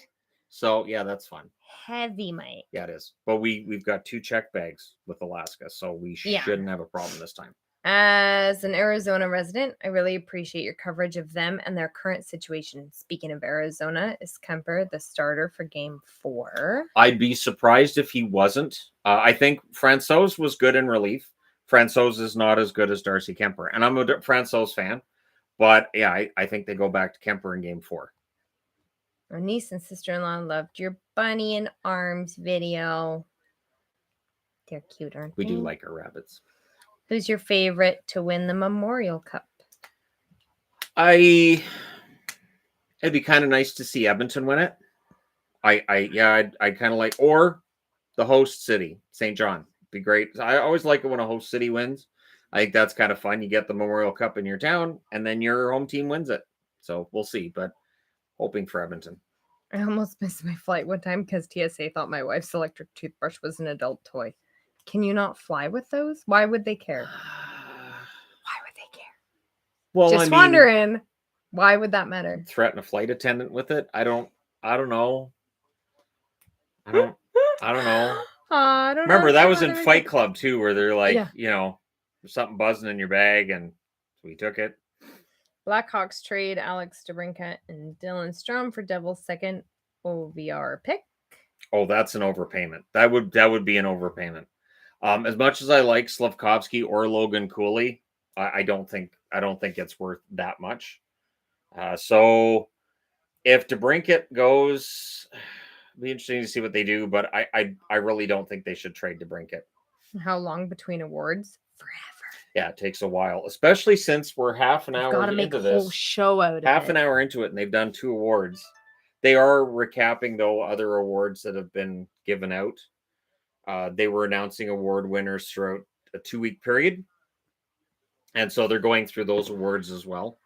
So, yeah, that's fun. Heavy, Mike. Yeah, it is. But we've got 2 check bags with Alaska, so we shouldn't have a problem this time. As an Arizona resident, I really appreciate your coverage of them and their current situation. Speaking of Arizona, is Kemper the starter for Game 4? I'd be surprised if he wasn't. I think Francouz was good in relief. Francouz is not as good as Darcy Kemper, and I'm a Francouz fan. But, yeah, I think they go back to Kemper in Game 4. Our niece and sister-in-law loved your bunny in arms video. They're cute, aren't they? We do like our rabbits. Who's your favorite to win the Memorial Cup? I It'd be kind of nice to see Edmonton win it. I'd kind of like, or the host city, St. John. Be great. I always like it when a host city wins. I think that's kind of fun. You get the Memorial Cup in your town, and then your home team wins it. So we'll see, but hoping for Edmonton. I almost missed my flight one time because TSA thought my wife's electric toothbrush was an adult toy. Can you not fly with those? Why would they care? Why would they care? Well, Just wondering, why would that matter? Threaten a flight attendant with it? I don't know. I don't know. I don't Remember, know that was in Fight Club too, where they're like, Yeah. there's something buzzing in your bag, and we took it. Blackhawks trade Alex DeBrincat and Dylan Strom for Devils' second OVR pick. Oh, that's an overpayment. That would be an overpayment. As much as I like Slavkovsky or Logan Cooley, I don't think it's worth that much. So if DeBrincat goes, it'll be interesting to see what they do, but I really don't think they should trade DeBrincat. How long between awards? Forever. Yeah, it takes a while, especially since we're half an hour Gotta make into a this. whole show out of Half it. an hour into it, and they've done 2 awards. They are recapping, though, other awards that have been given out. They were announcing award winners throughout a 2-week period. And so they're going through those awards as well,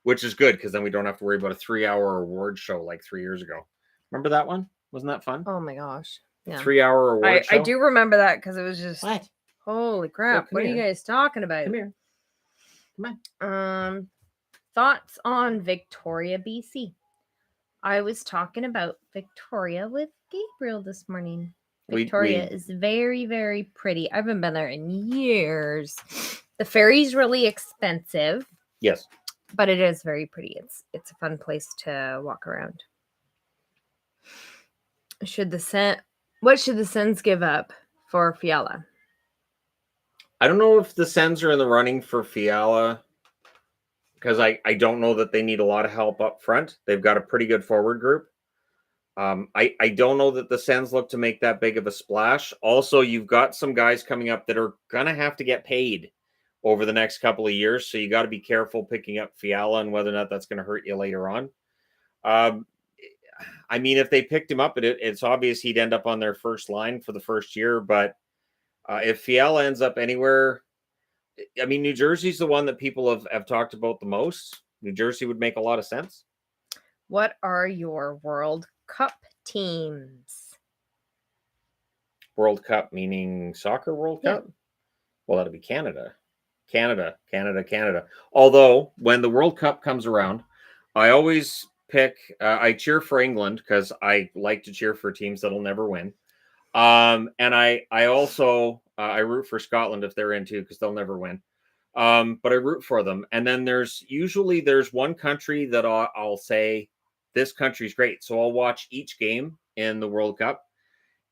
which is good because then we don't have to worry about a 3-hour award show like 3 years ago. Remember that one? Wasn't that fun? Oh my gosh. Yeah. 3-hour award show? I do remember that because it was just What? Holy crap. What are you guys talking about? Come here. Come on. Thoughts on Victoria, BC? I was talking about Victoria with Gabriel this morning. Victoria is very, very pretty. I haven't been there in years. The ferry's really expensive. Yes. But it is very pretty. It's a fun place to walk around. What should the Sens give up for Fiala? I don't know if the Sens are in the running for Fiala because I don't know that they need a lot of help up front. They've got a pretty good forward group. I don't know that the Sens look to make that big of a splash. Also, you've got some guys coming up that are going to have to get paid over the next couple of years. So you got to be careful picking up Fiala and whether or not that's going to hurt you later on. I mean, if they picked him up, it's obvious he'd end up on their first line for the first year. But if Fiala ends up anywhere, I mean, New Jersey's the one that people have talked about the most. New Jersey would make a lot of sense. What are your World Cup teams? World Cup meaning soccer World Cup? Yeah. Well, that'll be Canada. Canada. Although, when the World Cup comes around, I always I cheer for England because I like to cheer for teams that'll never win. And I also I root for Scotland if they're in too because they'll never win. But I root for them. And then there's one country that I'll say this country's great. So I'll watch each game in the World Cup.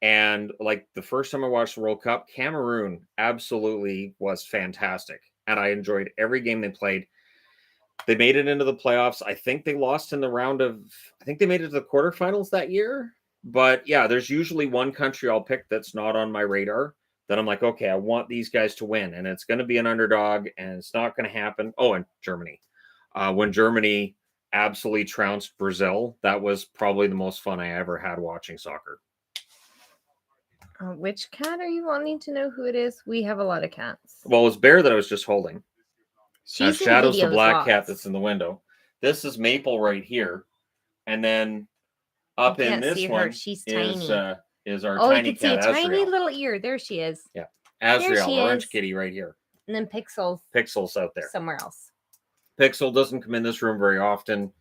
And like the first time I watched the World Cup, Cameroon absolutely was fantastic. And I enjoyed every game they played. They made it into the playoffs. I think they lost in the I think they made it to the quarterfinals that year. But yeah, there's usually one country I'll pick that's not on my radar that I'm like, okay, I want these guys to win. And it's going to be an underdog and it's not going to happen. Oh, and Germany. When Germany absolutely trounced Brazil, that was probably the most fun I ever had watching soccer. Which cat are you wanting to know who it is? We have a lot of cats. Well, it was Bear that I was just holding. Shadow's the black lots. cat that's in the window. This is Maple right here. And then up in this one She's tiny. Is our tiny cat, you can see a Azrael. Tiny little ear. There she is. Yeah. Azrael, orange kitty right here. And then Pixel's out there. Somewhere else. Pixel doesn't come in this room very often.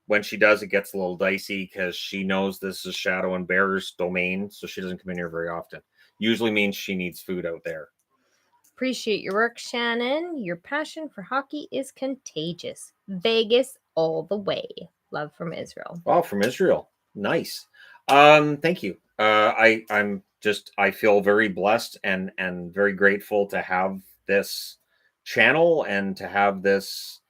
When she does, it gets a little dicey because she knows this is Shadow and Bear's domain, so she doesn't come in here very often. Usually means she needs food out there. Appreciate your work, Shannon. Your passion for hockey is contagious. Vegas all the way. Love from Israel. Oh, from Israel. Nice. Thank you. I feel very blessed and very grateful to have this channel and to have this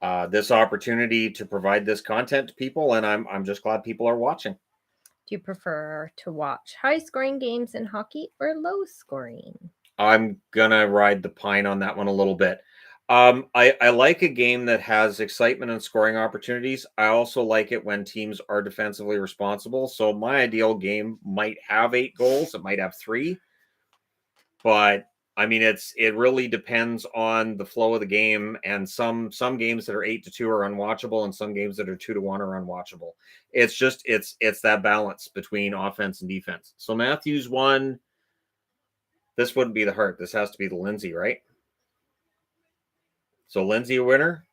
opportunity to provide this content to people, and I'm just glad people are watching. Do you prefer to watch high-scoring games in hockey or low-scoring? I'm gonna ride the pine on that one a little bit. I like a game that has excitement and scoring opportunities. I also like it when teams are defensively responsible. So my ideal game might have 8 goals. It might have 3, but I mean, it really depends on the flow of the game. And some games that are 8-2 are unwatchable, and some games that are 2-1 are unwatchable. It's just it's that balance between offense and defense. So Matthews won. This wouldn't be the Hart. This has to be the Lindsay, right? So Lindsay a winner.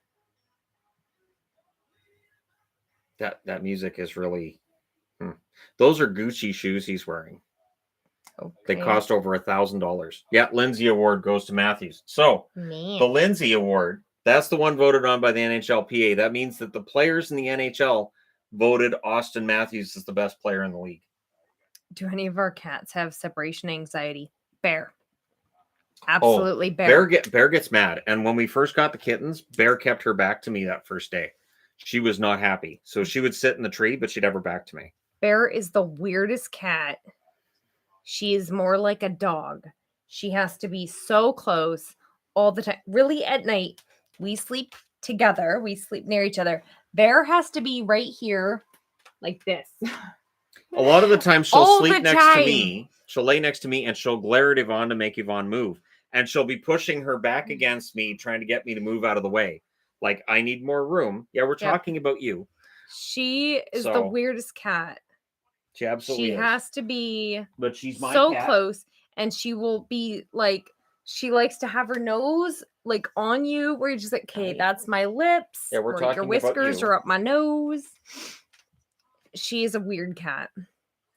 That music is really. Those are Gucci shoes he's wearing. They Okay. cost over $1,000. Yeah, Lindsay Award goes to Matthews. So Man. the Lindsay Award, that's the one voted on by the NHLPA. That means that the players in the NHL voted Austin Matthews as the best player in the league. Do any of our cats have separation anxiety? Bear. Absolutely Bear. Bear gets mad. And when we first got the kittens, Bear kept her back to me that first day. She was not happy. So she would sit in the tree, but she'd have her back to me. Bear is the weirdest cat. She is more like a dog. She has to be so close all the time. Really, at night, we sleep together. We sleep near each other. Bear has to be right here like this. A lot of the time she'll All sleep the next to time. me. She'll lay next to me and she'll glare at Yvonne to make Yvonne move. And she'll be pushing her back against me, trying to get me to move out of the way. Like, I need more room. Yeah, we're talking about you. She is the weirdest cat. She absolutely She is. has to be But she's my so cat. close, and she will be like, she likes to have her nose like on you, where you're just like, okay, that's my lips. Yeah, we're or talking your about whiskers you. are up my nose. She is a weird cat.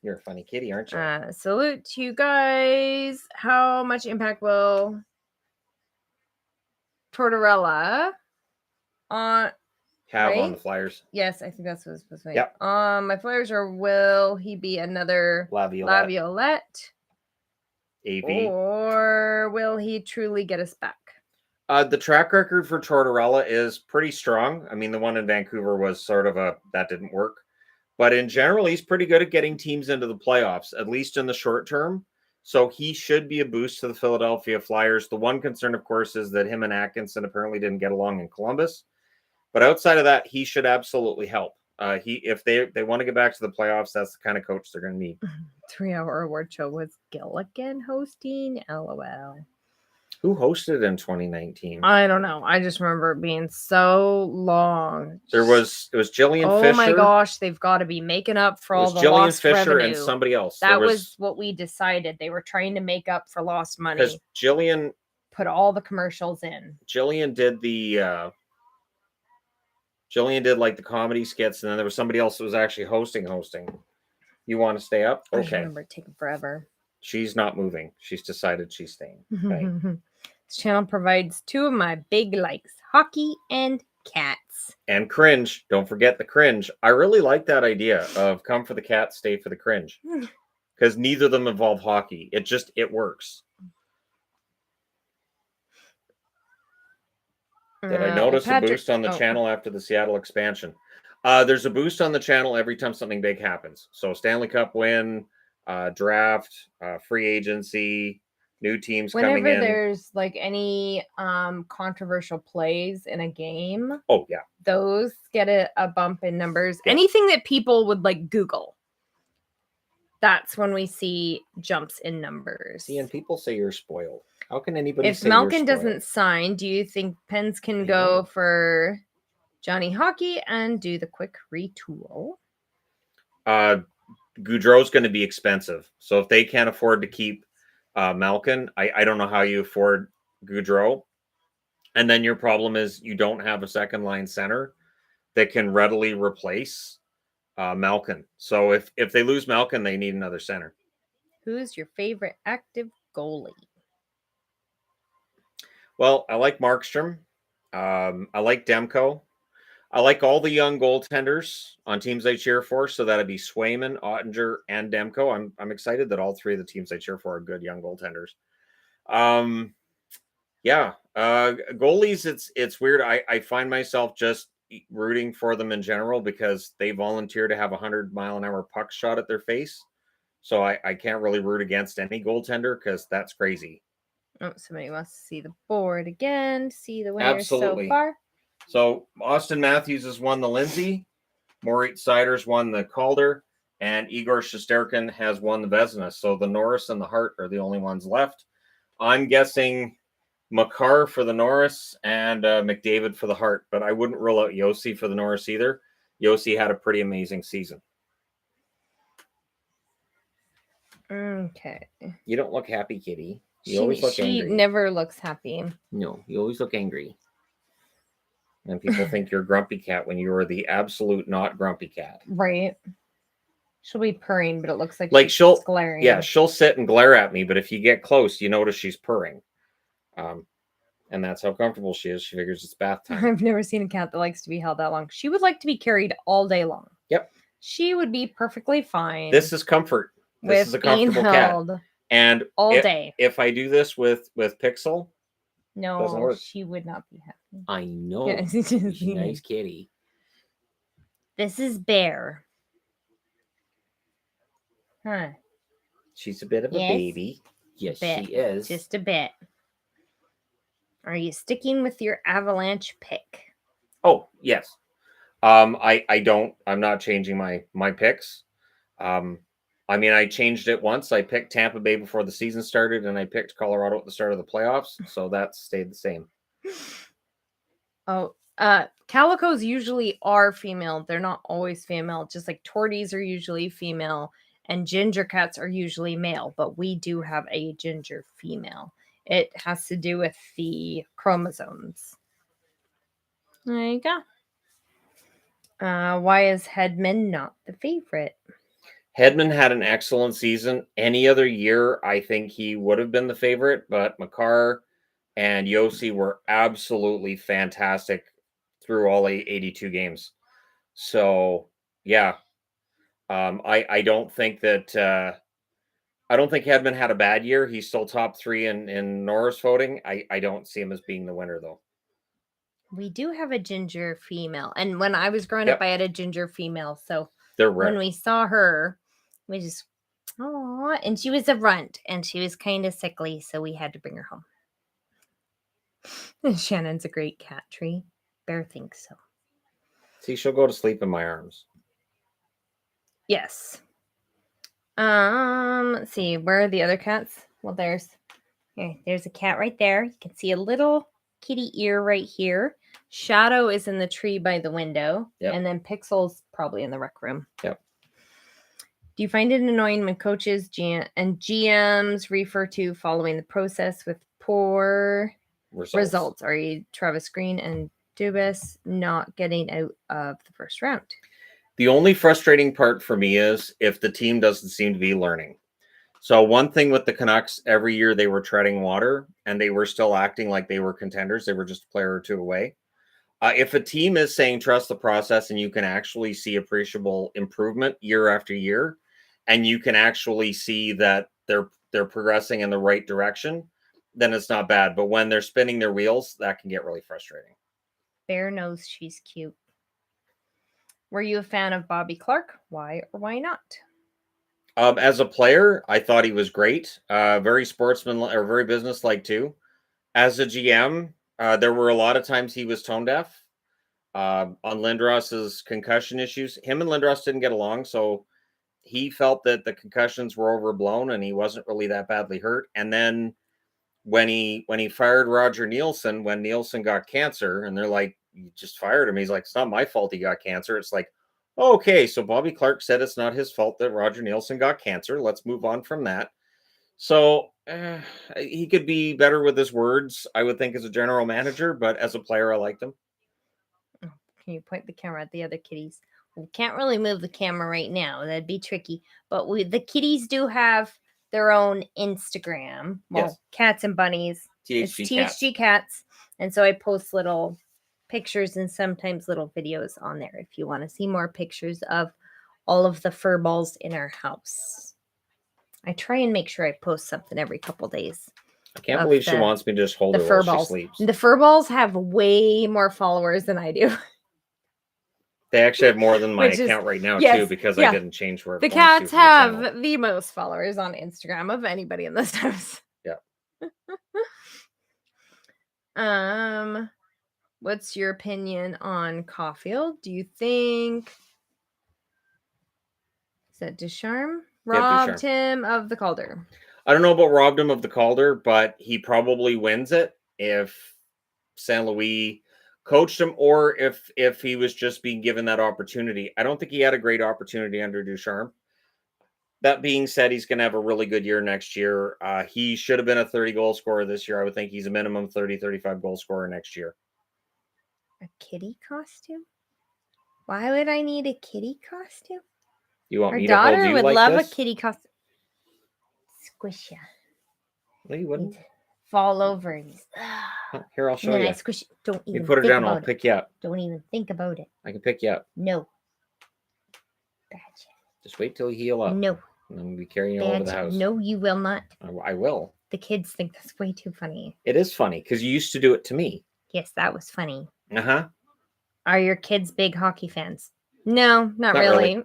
You're a funny kitty, aren't you? Salute to you guys. How much impact will Tortorella on have on the Flyers? Yes, I think that's what it's supposed to be. Yep. My Flyers are, will he be another Laviolette? AV. Or will he truly get us back? The track record for Tortorella is pretty strong. I mean, the one in Vancouver was sort of that didn't work. But in general, he's pretty good at getting teams into the playoffs, at least in the short term. So he should be a boost to the Philadelphia Flyers. The one concern, of course, is that him and Atkinson apparently didn't get along in Columbus. But outside of that, he should absolutely help. If they want to get back to the playoffs, that's the kind of coach they're going to need. 3-hour award show was Gilligan hosting. LOL. Who hosted in 2019? I don't know. I just remember it being so long. It was Jillian Fisher. Oh my gosh, they've got to be making up for all the Jillian lost Fisher revenue. And somebody else. That was what we decided. They were trying to make up for lost money. Because Jillian put all the commercials in. Jillian did like the comedy skits, and then there was somebody else that was actually hosting. You want to stay up? Okay. I remember it taking forever. She's not moving. She's decided she's staying. Okay. This channel provides 2 of my big likes: hockey and cats. And cringe. Don't forget the cringe. I really like that idea of come for the cat, stay for the cringe. Because neither of them involve hockey. It works. Did I notice a boost on the channel after the Seattle expansion? There's a boost on the channel every time something big happens. So Stanley Cup win, draft, free agency, new teams coming in. Whenever there's like any controversial plays in a game, oh yeah, those get a bump in numbers. Yeah. Anything that people would like Google, that's when we see jumps in numbers. See, and people say you're spoiled. How can anybody if Malkin doesn't sign, do you think Pens can go for Johnny Hockey and do the quick retool? Gaudreau's going to be expensive. So if they can't afford to keep Malkin, I don't know how you afford Gaudreau. And then your problem is you don't have a second line center that can readily replace Malkin. So if they lose Malkin, they need another center. Who's your favorite active goalie? Well, I like Markstrom. I like Demko. I like all the young goaltenders on teams I cheer for. So that'd be Swayman, Ottinger, and Demko. I'm excited that all 3 of the teams I cheer for are good young goaltenders. Goalies, it's weird. I find myself just rooting for them in general because they volunteer to have 100-mile-an-hour puck shot at their face. So I can't really root against any goaltender because that's crazy. Oh, somebody wants to see the board again. See the winners Absolutely. so far. So Austin Matthews has won the Lindsay, Moritz Siders won the Calder, and Igor Shesterkin has won the Vezina. So the Norris and the Hart are the only ones left. I'm guessing Makar for the Norris and McDavid for the Hart, but I wouldn't rule out Yossi for the Norris either. Yossi had a pretty amazing season. Okay. You don't look happy, Kitty. You always look She angry. never looks happy. No, you always look angry. And people think you're grumpy cat when you are the absolute not grumpy cat. Right. She'll be purring, but it looks like she'll glaring. Yeah, she'll sit and glare at me, but if you get close, you notice she's purring. And that's how comfortable she is. She figures it's bath time. I've never seen a cat that likes to be held that long. She would like to be carried all day long. Yep. She would be perfectly fine. This is comfort. This is a comfortable cat. And all day. If I do this with Pixel, doesn't no, work. she would not be happy. I know. Yeah, She's a nice kitty. This is Bear. Huh. She's a bit of a baby. Yes, she is. Just a bit. Are you sticking with your Avalanche pick? Oh, yes. I'm not changing my picks. I mean, I changed it once. I picked Tampa Bay before the season started, and I picked Colorado at the start of the playoffs. So that stayed the same. Oh, calicos usually are female. They're not always female. Just like torties are usually female, and ginger cats are usually male. But we do have a ginger female. It has to do with the chromosomes. There you go. Why is Hedman not the favorite? Hedman had an excellent season. Any other year, I think he would have been the favorite, but Makar and Yossi were absolutely fantastic through all 82 games. So, yeah, I don't think that I don't think Hedman had a bad year. He's still top 3 in Norris voting. I don't see him as being the winner, though. We do have a ginger female, and when I was growing up, I had a ginger female. So they're rare. When we saw her, we just, oh, and she was a runt, and she was kind of sickly, so we had to bring her home. And Shannon's a great cat tree. Bear thinks so. See, she'll go to sleep in my arms. Yes. Let's see. Where are the other cats? Well, there's a cat right there. You can see a little kitty ear right here. Shadow is in the tree by the window. Yep. And then Pixel's probably in the rec room. Yep. Do you find it annoying when coaches and GMs refer to following the process with poor results? Are you Travis Green and Dubas not getting out of the first round? The only frustrating part for me is if the team doesn't seem to be learning. So one thing with the Canucks, every year they were treading water and they were still acting like they were contenders. They were just a player or two away. If a team is saying trust the process and you can actually see appreciable improvement year after year, and you can actually see that they're progressing in the right direction, then it's not bad. But when they're spinning their wheels, that can get really frustrating. Bear knows she's cute. Were you a fan of Bobby Clark? Why or why not? As a player, I thought he was great. Very sportsmanlike or very businesslike too. As a GM, there were a lot of times he was tone deaf. On Lindros's concussion issues, him and Lindros didn't get along, so he felt that the concussions were overblown and he wasn't really that badly hurt. And then when he fired Roger Nielsen, when Nielsen got cancer, and they're like, you just fired him. He's like, it's not my fault he got cancer. It's like, okay, so Bobby Clark said it's not his fault that Roger Nielsen got cancer. Let's move on from that. So he could be better with his words, I would think, as a general manager, but as a player, I liked him. Can you point the camera at the other kitties? We can't really move the camera right now. That'd be tricky. But the kitties do have their own Instagram. Well, yes. Cats and bunnies. THG cats. And so I post little pictures and sometimes little videos on there if you want to see more pictures of all of the fur balls in our house. I try and make sure I post something every couple days. I can't believe she wants me to just hold her fur while balls. She sleeps. The fur balls have way more followers than I do. They actually have more than my account right now, too, because I didn't change where it belongs to. The cats have the most followers on Instagram of anybody in this house. Yeah. What's your opinion on Caulfield? Do you think is that Ducharme robbed him of the Calder? I don't know about robbed him of the Calder, but he probably wins it if St. Louis coached him, or if he was just being given that opportunity. I don't think he had a great opportunity under Ducharme. That being said, he's going to have a really good year next year. He should have been a 30-goal scorer this year. I would think he's a minimum 30, 35-goal scorer next year. A kitty costume? Why would I need a kitty costume? You want Our me to hold daughter you would like love this? a kitty costume. Squish ya. No, you wouldn't. He'd fall over. And he's, Here, I'll and show then you. I squish it. Don't even You put her think down, I'll about it. pick you up. Don't even think about it. I can pick you up. No. Gotcha. Just wait till you heal up. No. And then we'll be carrying you all over the house. No, you will not. I will. The kids think that's way too funny. It is funny because you used to do it to me. Yes, that was funny. Uh-huh. Are your kids big hockey fans? No, not really.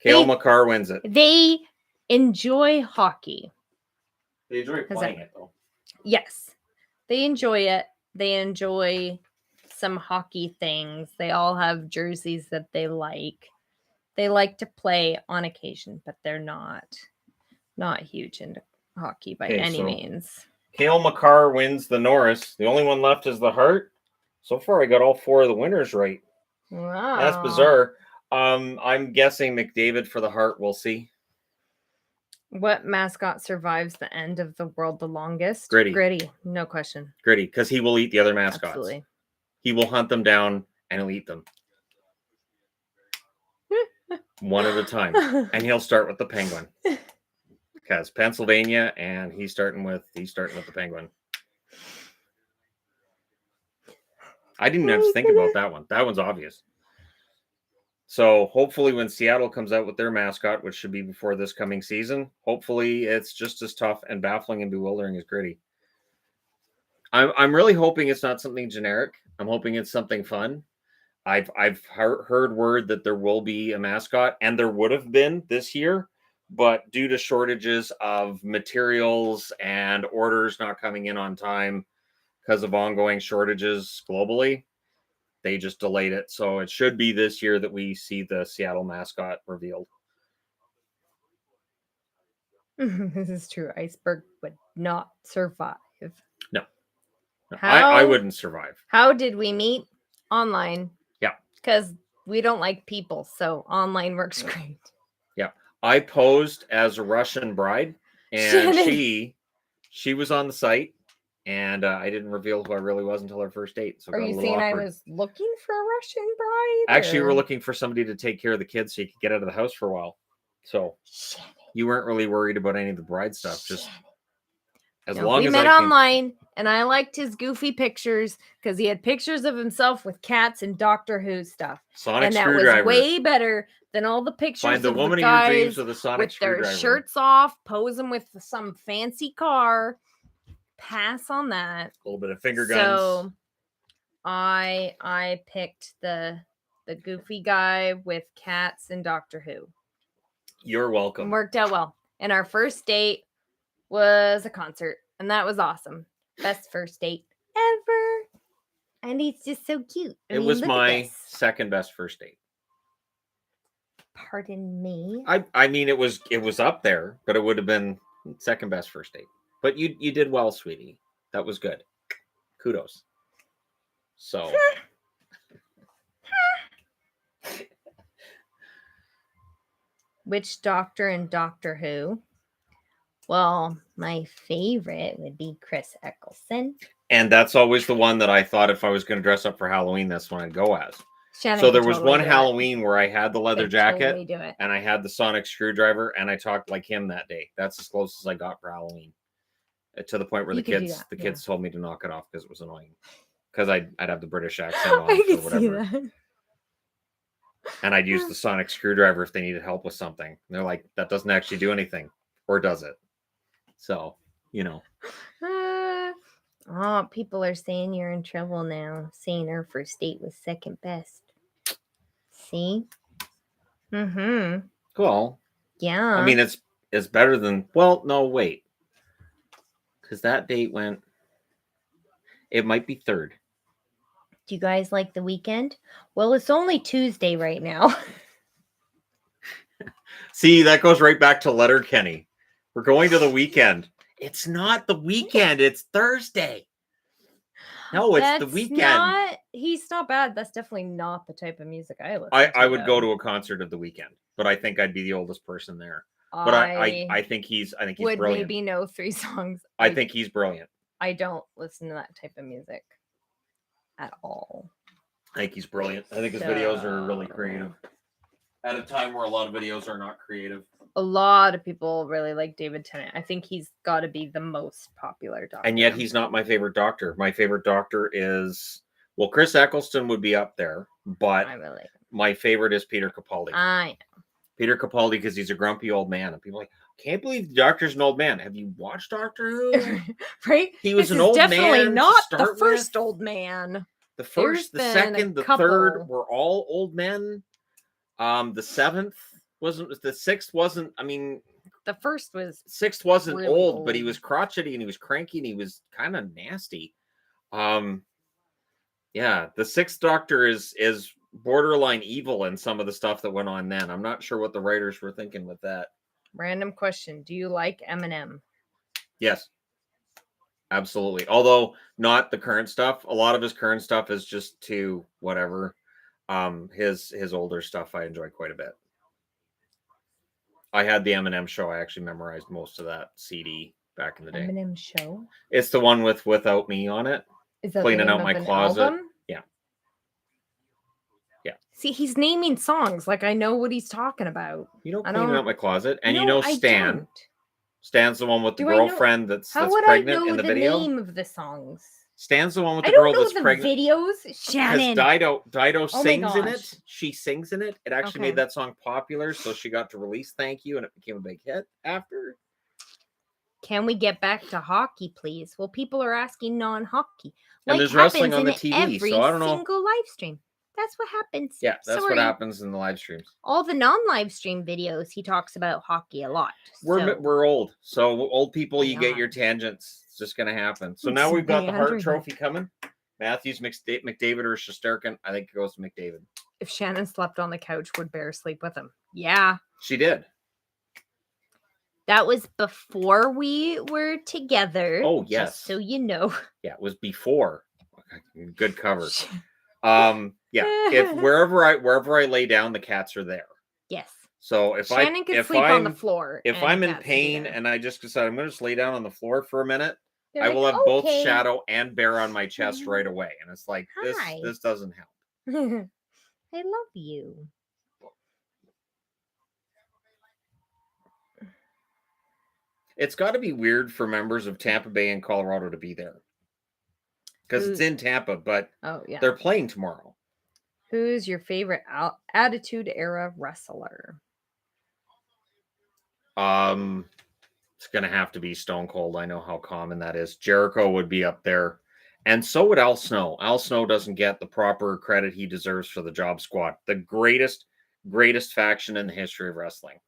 Cale Makar wins it. They enjoy hockey. They enjoy playing it, though. Yes. They enjoy it. They enjoy some hockey things. They all have jerseys that they like. They like to play on occasion, but they're not huge into hockey by any means. Cale Makar wins the Norris. The only one left is the Hart. So far, I got all 4 of the winners right. Wow. That's bizarre. I'm guessing McDavid for the Hart. We'll see. What mascot survives the end of the world the longest? Gritty. Gritty, no question. Gritty, because he will eat the other mascots. Absolutely. He will hunt them down and he'll eat them. One at a time. And he'll start with the Penguin. Because Pennsylvania, and he's starting with the Penguin. I didn't have to think about that one. That one's obvious. So hopefully when Seattle comes out with their mascot, which should be before this coming season, hopefully it's just as tough and baffling and bewildering as Gritty. I'm really hoping it's not something generic. I'm hoping it's something fun. I've heard word that there will be a mascot, and there would have been this year, but due to shortages of materials and orders not coming in on time because of ongoing shortages globally, they just delayed it. So it should be this year that we see the Seattle mascot revealed. This is true. Iceberg would not survive. No. I wouldn't survive. How did we meet? Online. Yeah. Because we don't like people, so online works great. Yeah. I posed as a Russian bride, and she was on the site, and I didn't reveal who I really was until our first date. So are you saying awkward. I was looking for a Russian bride? Actually, we're looking for somebody to take care of the kids so you could get out of the house for a while. So you weren't really worried about any of the bride stuff. Just as long as we met online, and I liked his goofy pictures because he had pictures of himself with cats and Doctor Who stuff. Sonic and that screwdriver. was way better than all the pictures Find the of woman the of your guys dreams with a Sonic with screwdriver. Their shirts off, posing with some fancy car. Pass on that. A little bit of finger guns. So I picked the goofy guy with cats and Doctor Who. You're welcome. It worked out well. And our first date was a concert, and that was awesome. Best first date ever. And he's just so cute. It was my second best first date. Pardon me. I mean it was up there, but it would have been second best first date. But you did well, sweetie. That was good. Kudos. So which Doctor in Doctor Who? Well, my favorite would be Chris Eccleston. And that's always the one that I thought if I was going to dress up for Halloween, that's one I'd go as. Shannon so there was one Halloween where I had the leather jacket and I had the sonic screwdriver and I talked like him that day. That's as close as I got for Halloween. To the point where the kids told me to knock it off because it was annoying. Because I'd have the British accent on or whatever. And I'd use the sonic screwdriver if they needed help with something. And they're like, that doesn't actually do anything. Or does it? So, Oh, people are saying you're in trouble now. Saying her first date was second best. See? Mm-hmm. Cool. Yeah. I mean, it's better than... Well, no, wait. Because that date went... It might be third. Do you guys like the weekend? Well, it's only Tuesday right now. See, that goes right back to Letterkenny. We're going to the weekend. It's not the weekend. It's Thursday. No, it's the weekend. He's not bad. That's definitely not the type of music I listen to. I would go though. to a concert of the weekend, but I think I'd be the oldest person there. But I think he's would brilliant. maybe know 3 songs. I think he's brilliant. I don't listen to that type of music at all. I think he's brilliant. I think his videos are really creative. At a time where a lot of videos are not creative. A lot of people really like David Tennant. I think he's got to be the most popular doctor. And yet he's not my favorite doctor. My favorite doctor is, well, Chris Eccleston would be up there, but I really like him. My favorite is Peter Capaldi. I know. Peter Capaldi, because he's a grumpy old man. And people are like, can't believe the doctor's an old man. Have you watched Doctor Who? Right? He was an old man. Definitely not the first with. old man. The first, the second, the third were all old men. The seventh wasn't. The sixth wasn't. I mean, the sixth wasn't really old, but he was crotchety and he was cranky and he was kind of nasty. Yeah, the sixth Doctor is borderline evil in some of the stuff that went on then. I'm not sure what the writers were thinking with that. Random question: do you like Eminem? Yes, absolutely. Although not the current stuff. A lot of his current stuff is just too whatever. His older stuff I enjoy quite a bit. I had the Eminem Show. I actually memorized most of that CD back in the day. Eminem Show? It's the one with Without Me on it. Is that Cleaning Out My Closet? Album? Yeah. Yeah. See, he's naming songs like I know what he's talking about. You know Cleaning Out My Closet? And you know Stan. Don't. Stan's the one with the girlfriend that's pregnant in the video. How would I know the name of the songs? Stan's the one with the girl that's pregnant. Videos, Shannon. Dido sings in it. She sings in it. It actually made that song popular, so she got to release "Thank You," and it became a big hit after. Can we get back to hockey, please? Well, people are asking non-hockey. And there's wrestling on the TV, so I don't know. Every single live stream. That's what happens. Yeah, that's what happens in the live streams. All the non-live stream videos, he talks about hockey a lot. We're old, so old people, you get your tangents. It's just going to happen. So now we've got the Hart Trophy coming. Matthews, McDavid, or Shesterkin. I think it goes to McDavid. If Shannon slept on the couch, would Bear sleep with him? Yeah. She did. That was before we were together. Oh, yes. Just so you know. Yeah, it was before. Good cover. Yeah. If wherever I lay down, the cats are there. Yes. So if Shannon can sleep on the floor. If I'm in pain and I just decide I'm going to just lay down on the floor for a minute, I will have both Shadow and Bear on my chest right away. And it's like, this doesn't help. I love you. It's got to be weird for members of Tampa Bay and Colorado to be there. Because it's in Tampa, but they're playing tomorrow. Who's your favorite Attitude Era wrestler? It's going to have to be Stone Cold. I know how common that is. Jericho would be up there. And so would Al Snow. Al Snow doesn't get the proper credit he deserves for the Job Squad. The greatest faction in the history of wrestling.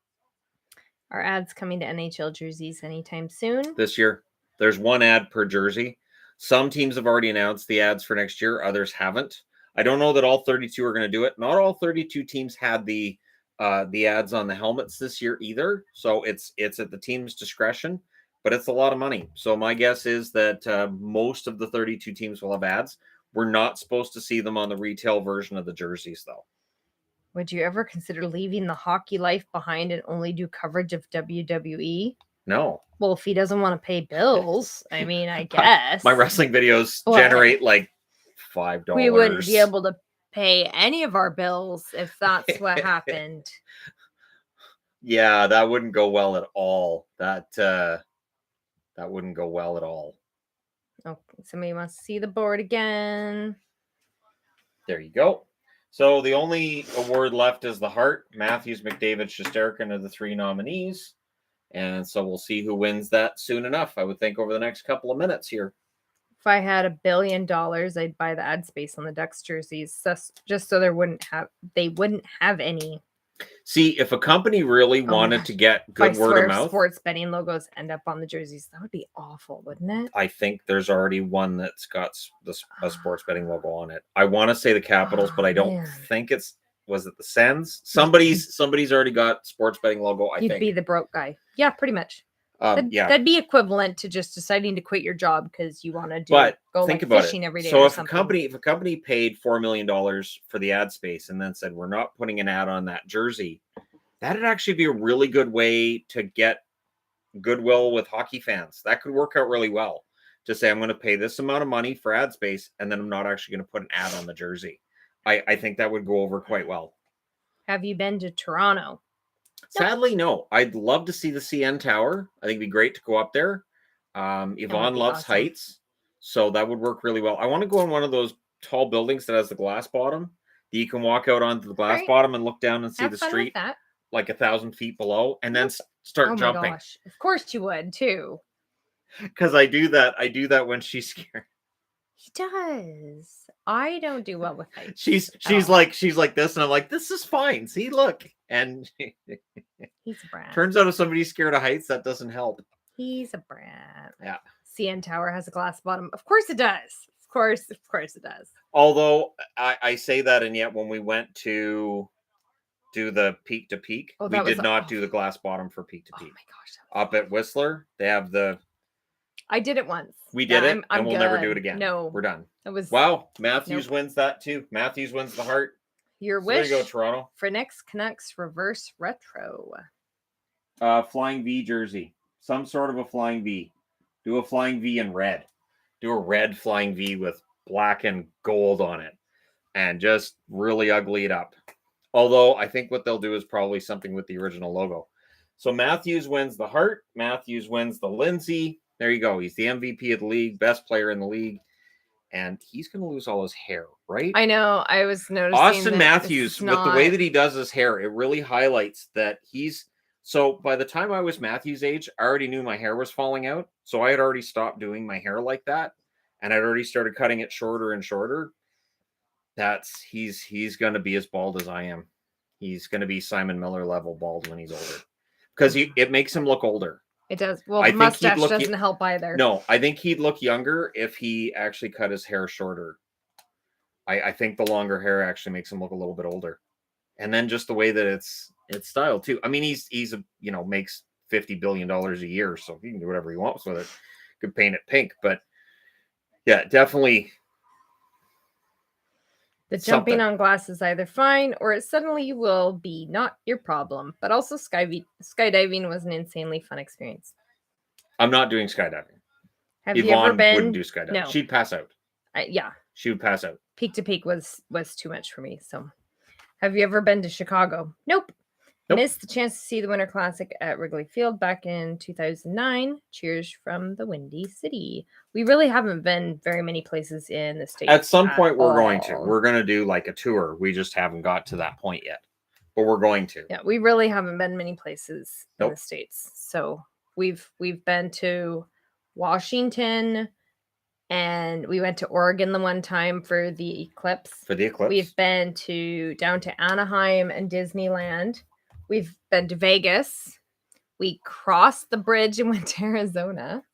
Are ads coming to NHL jerseys anytime soon? This year. There's one ad per jersey. Some teams have already announced the ads for next year. Others haven't. I don't know that all 32 are going to do it. Not all 32 teams had the ads on the helmets this year either. So it's at the team's discretion, but it's a lot of money. So my guess is that most of the 32 teams will have ads. We're not supposed to see them on the retail version of the jerseys, though. Would you ever consider leaving the hockey life behind and only do coverage of WWE? No. Well, if he doesn't want to pay bills, I mean, I guess. My wrestling videos generate like $5. We wouldn't be able to pay any of our bills if that's what happened. Yeah, that wouldn't go well at all. That wouldn't go well at all. Okay, somebody wants to see the board again. There you go. So the only award left is the Hart. Matthews, McDavid, Shesterkin are the 3 nominees. And so we'll see who wins that soon enough. I would think over the next couple of minutes here. If I had $1 billion, I'd buy the ad space on the Ducks jerseys just so they wouldn't have any See, if a company really Oh my wanted gosh. to get If I good word swear of mouth, sports betting logos end up on the jerseys, that would be awful, wouldn't it? I think there's already one that's got a sports betting logo on it. I want to say the Capitals, but I don't Man. think was it the Sens? Somebody's already got sports betting logo, I You'd think. be the broke guy. Yeah, pretty much. That'd be equivalent to just deciding to quit your job because you want to go think like about fishing it. every day. So or if something. a company paid $4 million for the ad space and then said we're not putting an ad on that jersey, that'd actually be a really good way to get goodwill with hockey fans. That could work out really well. To say I'm going to pay this amount of money for ad space and then I'm not actually going to put an ad on the jersey. I think that would go over quite well. Have you been to Toronto? Sadly, no. I'd love to see the CN Tower. I think it'd be great to go up there. Yvonne loves awesome. heights, so that would work really well. I want to go in one of those tall buildings that has the glass bottom. That you can walk out onto the glass bottom and look down and see the street like 1,000 feet below, and then start jumping. My gosh. Of course you would too. Because I do that. I do that when she's scared. He does. I don't do well with heights. She's like this, and I'm like, this is fine. See, look, and he's a brat. Turns out if somebody's scared of heights, that doesn't help. He's a brat. Yeah. CN Tower has a glass bottom. Of course it does. Of course it does. Although I say that, and yet when we went to do the peak to peak, we did not do the glass bottom for peak to peak. Oh my gosh! Up at Whistler, they have the. I did it once. We did it, and we'll never do it again. No, we're done. It was wow. Matthews wins that too. Matthews wins the heart. Your wish. There you go, Toronto. For next Canucks reverse retro. Flying V jersey, some sort of a flying V. Do a flying V in red. Do a red flying V with black and gold on it, and just really ugly it up. Although I think what they'll do is probably something with the original logo. So Matthews wins the Hart. Matthews wins the Lindsay. There you go. He's the MVP of the league, best player in the league. And he's going to lose all his hair, right? I know. I was noticing Austin Matthews, with the way that he does his hair, it really highlights that he's... So by the time I was Matthews' age, I already knew my hair was falling out. So I had already stopped doing my hair like that. And I'd already started cutting it shorter and shorter. He's going to be as bald as I am. He's going to be Simon Miller level bald when he's older. Because it makes him look older. It does. Well, the mustache doesn't help either. No, I think he'd look younger if he actually cut his hair shorter. I think the longer hair actually makes him look a little bit older. And then just the way that it's styled too. I mean, he's makes $50 billion a year, so he can do whatever he wants with it. Could paint it pink, but yeah, definitely. The jumping on glass is either fine or it suddenly will be not your problem. But also skydiving was an insanely fun experience. I'm not doing skydiving. Have you ever been? Wouldn't do skydiving. No. She'd pass out. Yeah. She would pass out. Peak to peak was too much for me. So, have you ever been to Chicago? Nope. Missed the chance to see the Winter Classic at Wrigley Field back in 2009. Cheers from the Windy City. We really haven't been very many places in the States. At some point, we're going to. We're going to do like a tour. We just haven't got to that point yet. But we're going to. Yeah, we really haven't been many places in the States. So we've been to Washington, and we went to Oregon the one time for the eclipse. We've been down to Anaheim and Disneyland. We've been to Vegas. We crossed the bridge and went to Arizona.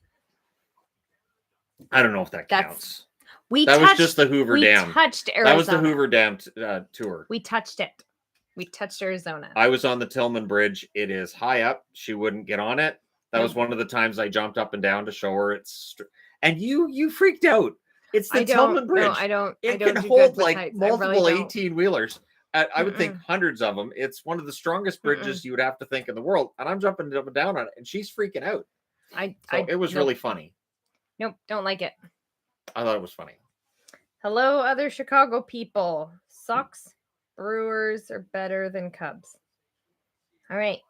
I don't know if that counts. That was just the Hoover Dam. We touched Arizona. That was the Hoover Dam tour. We touched it. We touched Arizona. I was on the Tillman Bridge. It is high up. She wouldn't get on it. That was one of the times I jumped up and down to show her it's... And you freaked out. It's the Tillman Bridge. No, I don't. It can hold like multiple 18-wheelers. I would think hundreds of them. It's one of the strongest bridges you would have to think in the world. And I'm jumping up and down on it, and she's freaking out. It was really funny. Nope, don't like it. I thought it was funny. Hello, other Chicago people. Sox, Brewers are better than Cubs. All right.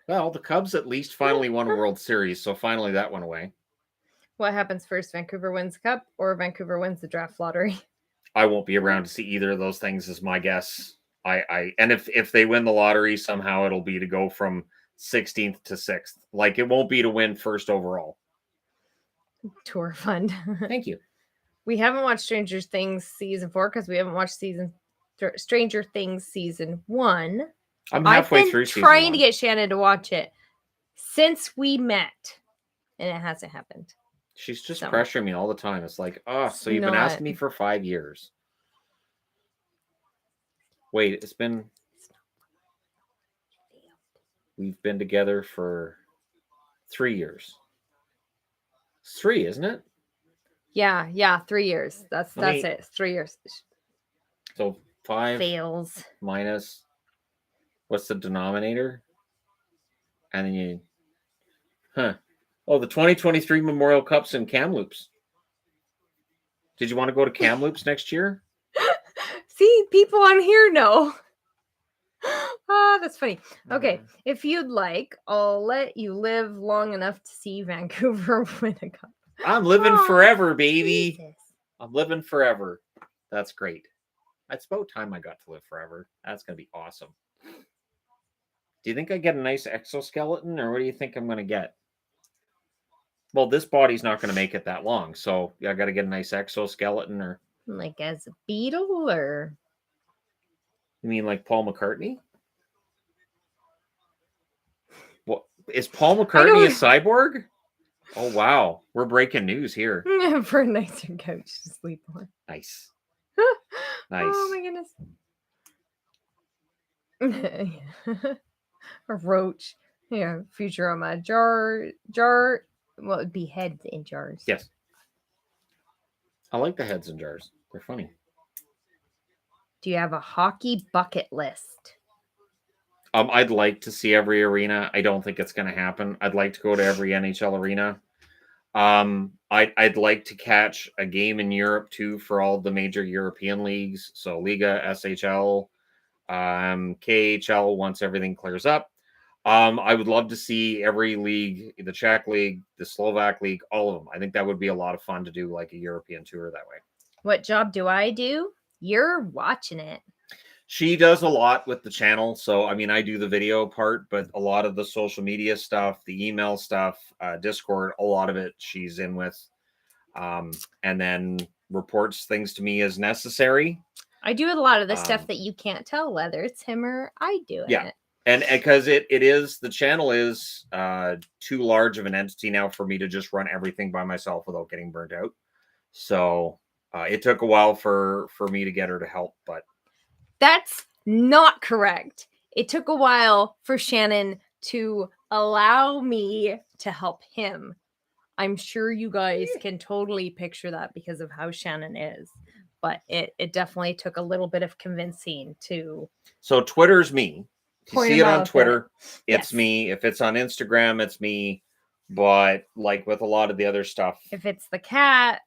Well, the Cubs at least finally won a World Series, so finally that went away. What happens first? Vancouver wins the Cup or Vancouver wins the draft lottery? I won't be around to see either of those things, is my guess. And if they win the lottery, somehow it'll be to go from 16th to 6th. Like, it won't be to win first overall. Tour fund. Thank you. We haven't watched Stranger Things season 4 because we haven't watched Stranger Things season 1. I'm I've halfway been through season trying one. to get Shannon to watch it since we met, and it hasn't happened. She's just So. pressuring me all the time. It's like, oh, so you've been not. asking me for 5 years. Wait, we've been together for 3 years. It's 3, isn't it? Yeah, 3 years. That's it. It's 3 years. So 5 Fails. minus, what's the denominator? And then you, oh, the 2023 Memorial Cups and Kamloops. Did you want to go to Kamloops next year? See, people on here know. Ah, that's funny. Okay, if you'd like, I'll let you live long enough to see Vancouver win a cup. I'm living forever, baby. Jesus. I'm living forever. That's great. It's about time I got to live forever. That's going to be awesome. Do you think I get a nice exoskeleton, or what do you think I'm going to get? Well, this body's not going to make it that long, so I got to get a nice exoskeleton, or like as a beetle, or you mean like Paul McCartney? What is Paul McCartney a cyborg? Oh wow, we're breaking news here. For a nicer couch to sleep on. Nice. Nice. Oh my goodness. A roach. Yeah, Futurama. Jar. Well, it'd be heads in jars. Yes. I like the heads in jars. They're funny. Do you have a hockey bucket list? I'd like to see every arena. I don't think it's going to happen. I'd like to go to every NHL arena. I'd like to catch a game in Europe too for all the major European leagues. So Liga, SHL, KHL once everything clears up. I would love to see every league, the Czech league, the Slovak league, all of them. I think that would be a lot of fun to do like a European tour that way. What job do I do? You're watching it. She does a lot with the channel. So, I mean, I do the video part, but a lot of the social media stuff, the email stuff, Discord, a lot of it she's in with. And then reports things to me as necessary. I do a lot of the stuff that you can't tell whether it's him or I do it. Yeah. And because it is, the channel is too large of an entity now for me to just run everything by myself without getting burnt out. So it took a while for me to get her to help, but that's not correct. It took a while for Shannon to allow me to help him. I'm sure you guys can totally picture that because of how Shannon is. But it definitely took a little bit of convincing to. So Twitter's me. If you see it on Twitter, it's me. If it's on Instagram, it's me. But like with a lot of the other stuff. If it's the cats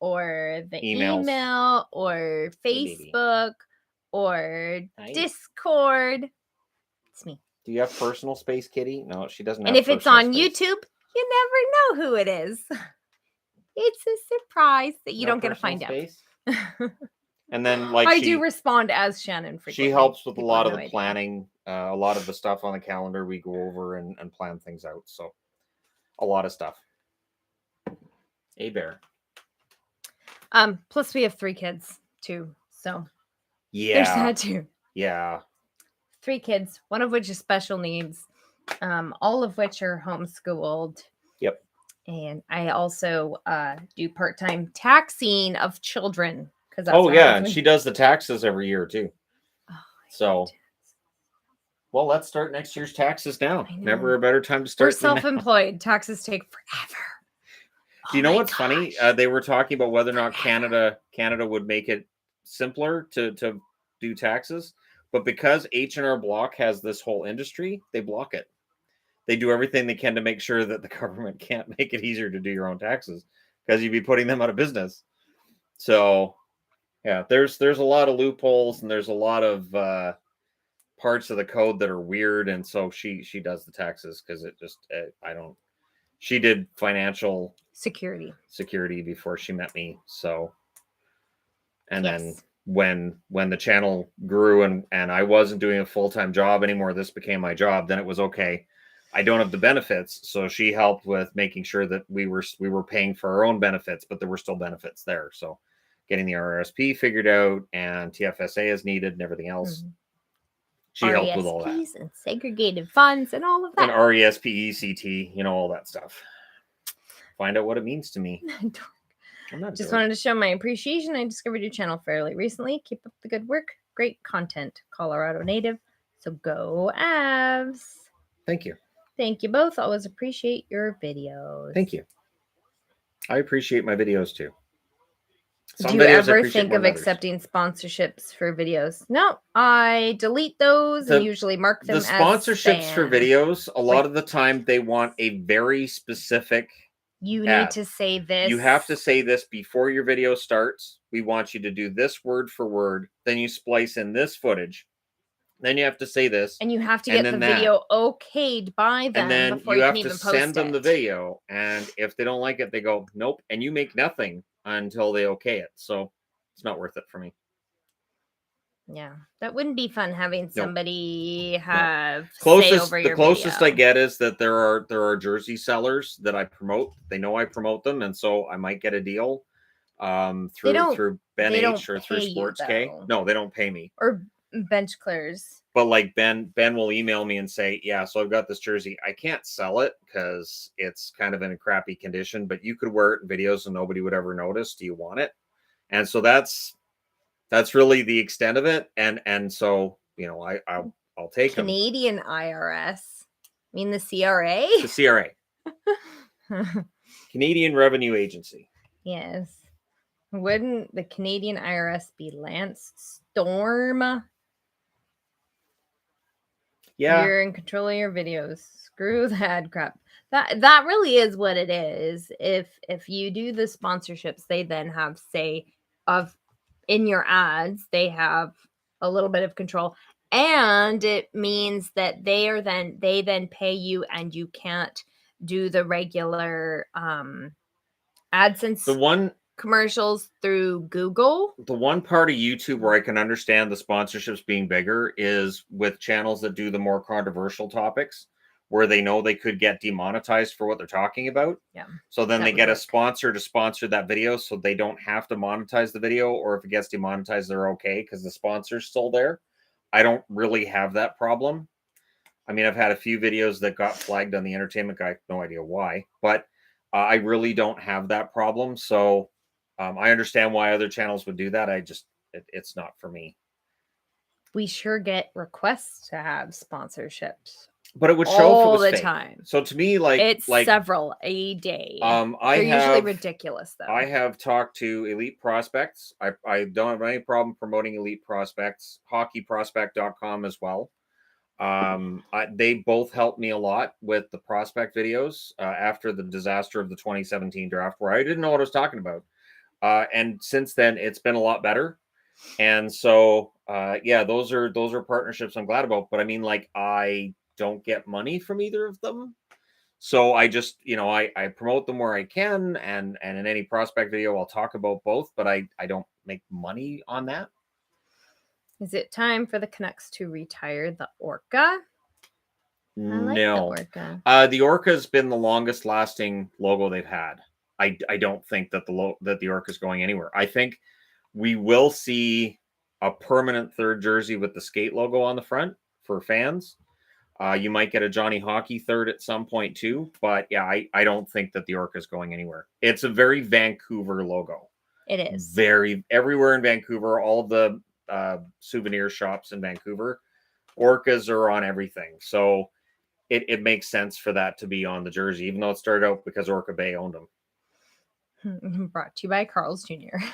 or the email or Facebook or Discord, it's me. Do you have personal space, Kitty? No, she doesn't have. And if it's on YouTube, you never know who it is. It's a surprise that you don't get to find out. And then, like, I do respond as Shannon frequently. She helps with a lot of the planning, a lot of the stuff on the calendar. We go over and plan things out. So, a lot of stuff. Hey, Bear. Plus, we have 3 kids too. So, yeah, there's that too. Yeah, 3 kids, one of which is special needs, all of which are homeschooled. Yep. And I also do part-time taxing of children. Oh, yeah. And she does the taxes every year, too. Oh, so, well, let's start next year's taxes now. Never a better time to start. We're self-employed. Taxes take forever. Do you know what's funny? They were talking about whether or not Canada would make it simpler to do taxes. But because H&R Block has this whole industry, they block it. They do everything they can to make sure that the government can't make it easier to do your own taxes because you'd be putting them out of business. So, yeah, there's a lot of loopholes and there's a lot of parts of the code that are weird. And so she does the taxes because it just, she did financial security before she met me. So, and then when the channel grew and I wasn't doing a full-time job anymore, this became my job, then it was okay. I don't have the benefits. So she helped with making sure that we were paying for our own benefits, but there were still benefits there. So getting the RRSP figured out and TFSA as needed and everything else. Mm-hmm. She helped with all that. RESPs and segregated funds and all of And that. RESPECT, all that stuff. Find out what it means to me. I'm not Just wanted to show my appreciation. I discovered your channel fairly recently. Keep up the good work. Great content. Colorado native. So go Avs. Thank you. Thank you both. Always appreciate your videos. Thank you. I appreciate my videos too. Do you ever think of accepting sponsorships for videos? No, I delete those and usually mark them as sponsorships for spam. videos. A lot of the time, they want a very specific. You ad. need to say this. You have to say this before your video starts. We want you to do this word for word. Then you splice in this footage. Then you have to say this. And you have to get the video okayed by them. And then before you you have can to even send post them it. the video. And if they don't like it, they go, nope. And you make nothing until they okay it. So it's not worth it for me. Yeah, that wouldn't be fun having somebody have closest. Say over the your closest video. I get is that there are jersey sellers that I promote. They know I promote them, and so I might get a deal through Ben H or through Sports K. No, they don't pay me. Or bench clears. But like Ben will email me and say, yeah, so I've got this jersey. I can't sell it because it's kind of in a crappy condition, but you could wear it in videos and nobody would ever notice. Do you want it? And so that's really the extent of it. And so, I'll take them. Canadian IRS. I mean the CRA? The CRA. Canadian Revenue Agency. Yes. Wouldn't the Canadian IRS be Lance Storm? Yeah. You're in control of your videos. Screw the ad crap. That really is what it is. If you do the sponsorships, they then have say of in your ads, they have a little bit of control. And it means that they then pay you and you can't do the regular AdSense commercials through Google. The one part of YouTube where I can understand the sponsorships being bigger is with channels that do the more controversial topics where they know they could get demonetized for what they're talking about. Yeah. So then they get a sponsor to sponsor that video so they don't have to monetize the video, or if it gets demonetized, they're okay because the sponsor's still there. I don't really have that problem. I mean, I've had a few videos that got flagged on the Entertainment Guy. No idea why, but I really don't have that problem. So I understand why other channels would do that. It's not for me. We sure get requests to have sponsorships. But it would show all if it was the fake. time. So to me, it's several a day. They're usually ridiculous, though. I have talked to elite prospects. I don't have any problem promoting elite prospects. HockeyProspect.com as well. They both helped me a lot with the prospect videos after the disaster of the 2017 draft, where I didn't know what I was talking about. And since then, it's been a lot better. And so, those are partnerships I'm glad about. But I mean, like, I don't get money from either of them. So I just, I promote them where I can. And in any prospect video, I'll talk about both, but I don't make money on that. Is it time for the Canucks to retire the Orca? No. The Orca. The Orca's been the longest lasting logo they've had. I don't think that the Orca is going anywhere. I think we will see a permanent third jersey with the skate logo on the front for fans. You might get a Johnny Hockey third at some point too, but yeah, I don't think that the Orca is going anywhere. It's a very Vancouver logo. It is very everywhere in Vancouver. All the souvenir shops in Vancouver, Orcas are on everything. So it makes sense for that to be on the jersey, even though it started out because Orca Bay owned them. Brought to you by Carl's Jr.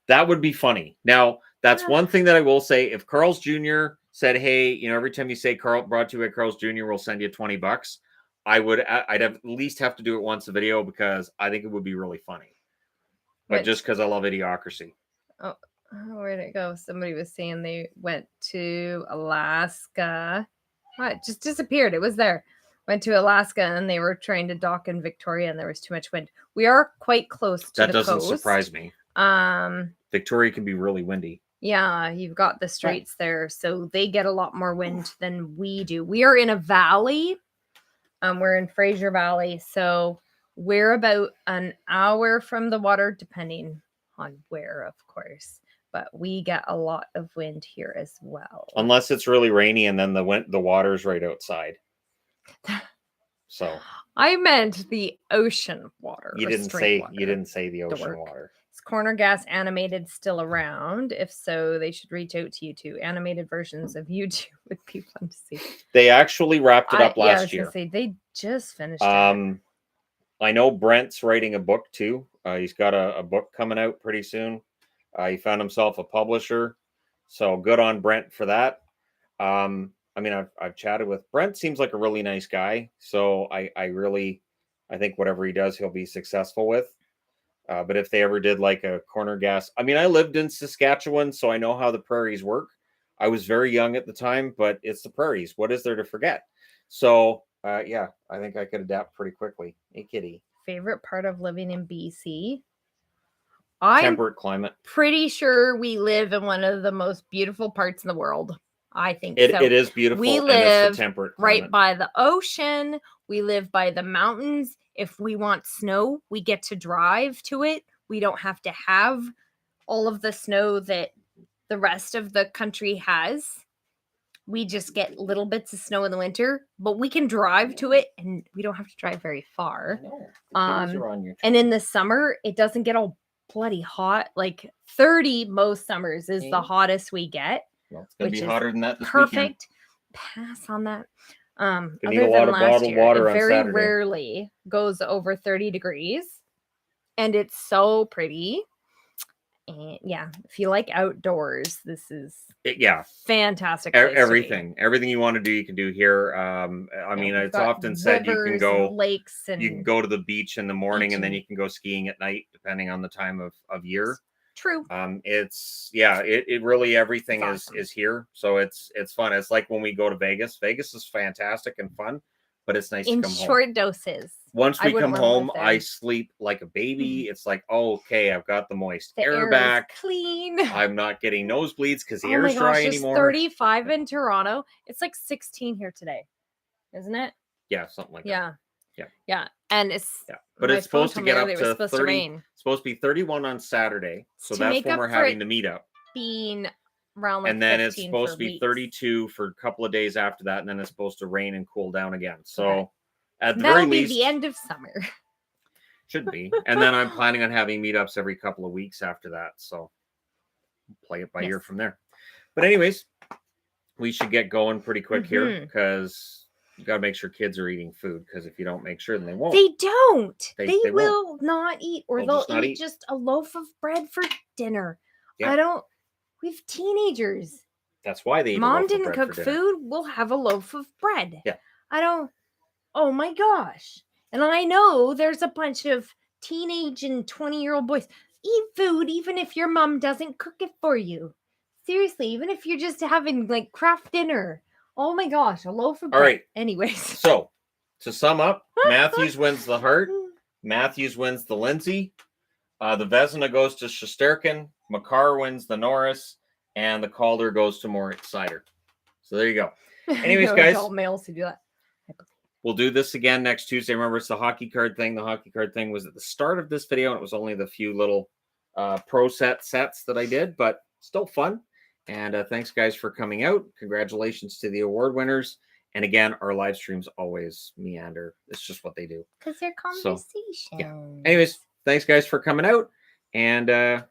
That would be funny. Now, that's one thing that I will say. If Carl's Jr. said, hey, every time you say Carl brought to you by Carl's Jr., we'll send you $20, I'd at least have to do it once a video because I think it would be really funny. But just because I love idiocracy. Oh, where'd it go? Somebody was saying they went to Alaska. What? It just disappeared. It was there. Went to Alaska and they were trying to dock in Victoria and there was too much wind. We are quite close to the coast. That doesn't surprise me. Victoria can be really windy. Yeah, you've got the straits there, so they get a lot more wind than we do. We are in a valley. We're in Fraser Valley, so we're about an hour from the water, depending on where, of course. but we get a lot of wind here as well. Unless it's really rainy and then the water's right outside. So I meant the ocean water. you didn't say the ocean water. Is Corner Gas Animated still around? If so, they should reach out to you too. Animated versions of YouTube would be fun to see. They actually wrapped it up last year. They just finished it. I know Brent's writing a book too. He's got a book coming out pretty soon. He found himself a publisher, so good on Brent for that. I mean, I've chatted with Brent. Seems like a really nice guy. So I think whatever he does, he'll be successful with. But if they ever did like a Corner Gas, I mean, I lived in Saskatchewan, so I know how the prairies work. I was very young at the time, but it's the prairies. What is there to forget? So yeah, I think I could adapt pretty quickly. Hey, kitty. Favorite part of living in BC? Temperate climate. Pretty sure we live in one of the most beautiful parts in the world. I think it is beautiful. We and live it's the temperate climate. right by the ocean. We live by the mountains. If we want snow, we get to drive to it. We don't have to have all of the snow that the rest of the country has. We just get little bits of snow in the winter, but we can drive to it and we don't have to drive very far. And in the summer, it doesn't get all bloody hot. Like 30 most summers is the hottest we get. Well, it's going to be hotter than that this perfect. weekend. Pass on that. Need a lot of bottled water on very Saturday. Rarely goes over 30 degrees. And it's so pretty. And yeah, if you like outdoors, this is fantastic. Everything you want to do, you can do here. I mean, it's often said you can go lakes and you can go to the beach in the morning and then you can go skiing at night, depending on the time of year. True. It really everything awesome. is here, so it's fun. It's like when we go to Vegas. Vegas is fantastic and fun, but it's nice to come home in short doses. Once we come home, I sleep like a baby. It's like, oh, okay, I've got the moist air back. Clean. I'm not getting nosebleeds because the air's dry anymore. It's 35 in Toronto. It's like 16 here today, isn't it? Yeah, something like that. Yeah. And it's but it's supposed to get up to 30. It's supposed to be 31 on Saturday, so that's when we're having the meetup. Being around like and then it's supposed to be 32 for a couple of days after that, and then it's supposed to rain and cool down again. So at the very least, the end of summer should be. And then I'm planning on having meetups every couple of weeks after that. So play it by ear from there. But anyways, we should get going pretty quick here because you got to make sure kids are eating food, because if you don't make sure, then they won't. They don't. They will won't. not eat, or they'll eat just a loaf of bread for dinner. Yeah. We have teenagers. That's why they eat Mom a loaf didn't of bread cook for dinner. food. We'll have a loaf of bread. Yeah. Oh my gosh. And I know there's a bunch of teenage and 20-year-old boys. Eat food even if your mom doesn't cook it for you. Seriously, even if you're just having like craft dinner. Oh my gosh, a loaf of bread. All right. Anyways. So, to sum up, Matthews wins the Hart. Matthews wins the Lindsay. The Vezina goes to Shesterkin. Makar wins the Norris. And the Calder goes to Moritz Sider. So there you go. Anyways, guys. All males who do that. We'll do this again next Tuesday. Remember, it's the hockey card thing. The hockey card thing was at the start of this video, and it was only the few little pro sets that I did, but still fun. And thanks, guys, for coming out. Congratulations to the award winners. And again, our live streams always meander. It's just what they do. Because they're conversations. So, yeah. Anyways, thanks, guys, for coming out. And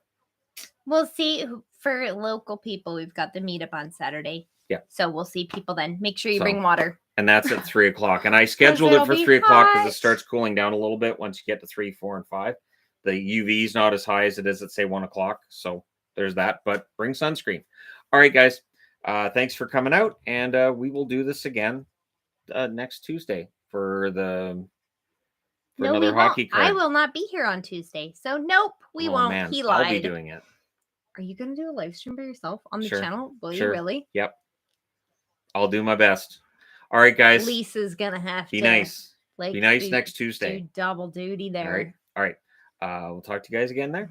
we'll see. For local people, we've got the meetup on Saturday. Yeah. So we'll see people then. Make sure you bring water. And that's at 3 o'clock. And I scheduled it for 3 o'clock because it starts cooling down a little bit once you get to 3, 4, and 5. The UV is not as high as it is at, say, 1 o'clock. So there's that. But bring sunscreen. All right, guys. Thanks for coming out. And we will do this again next Tuesday for another hockey card. I will not be here on Tuesday. So nope, we won't. Man, he lied. I'll be doing it. Are you going to do a live stream by yourself on the channel? Will you really? Yep. I'll do my best. All right, guys. Lisa's going to have to be nice. Be nice next Tuesday. Do double duty there. All right. We'll talk to you guys again there.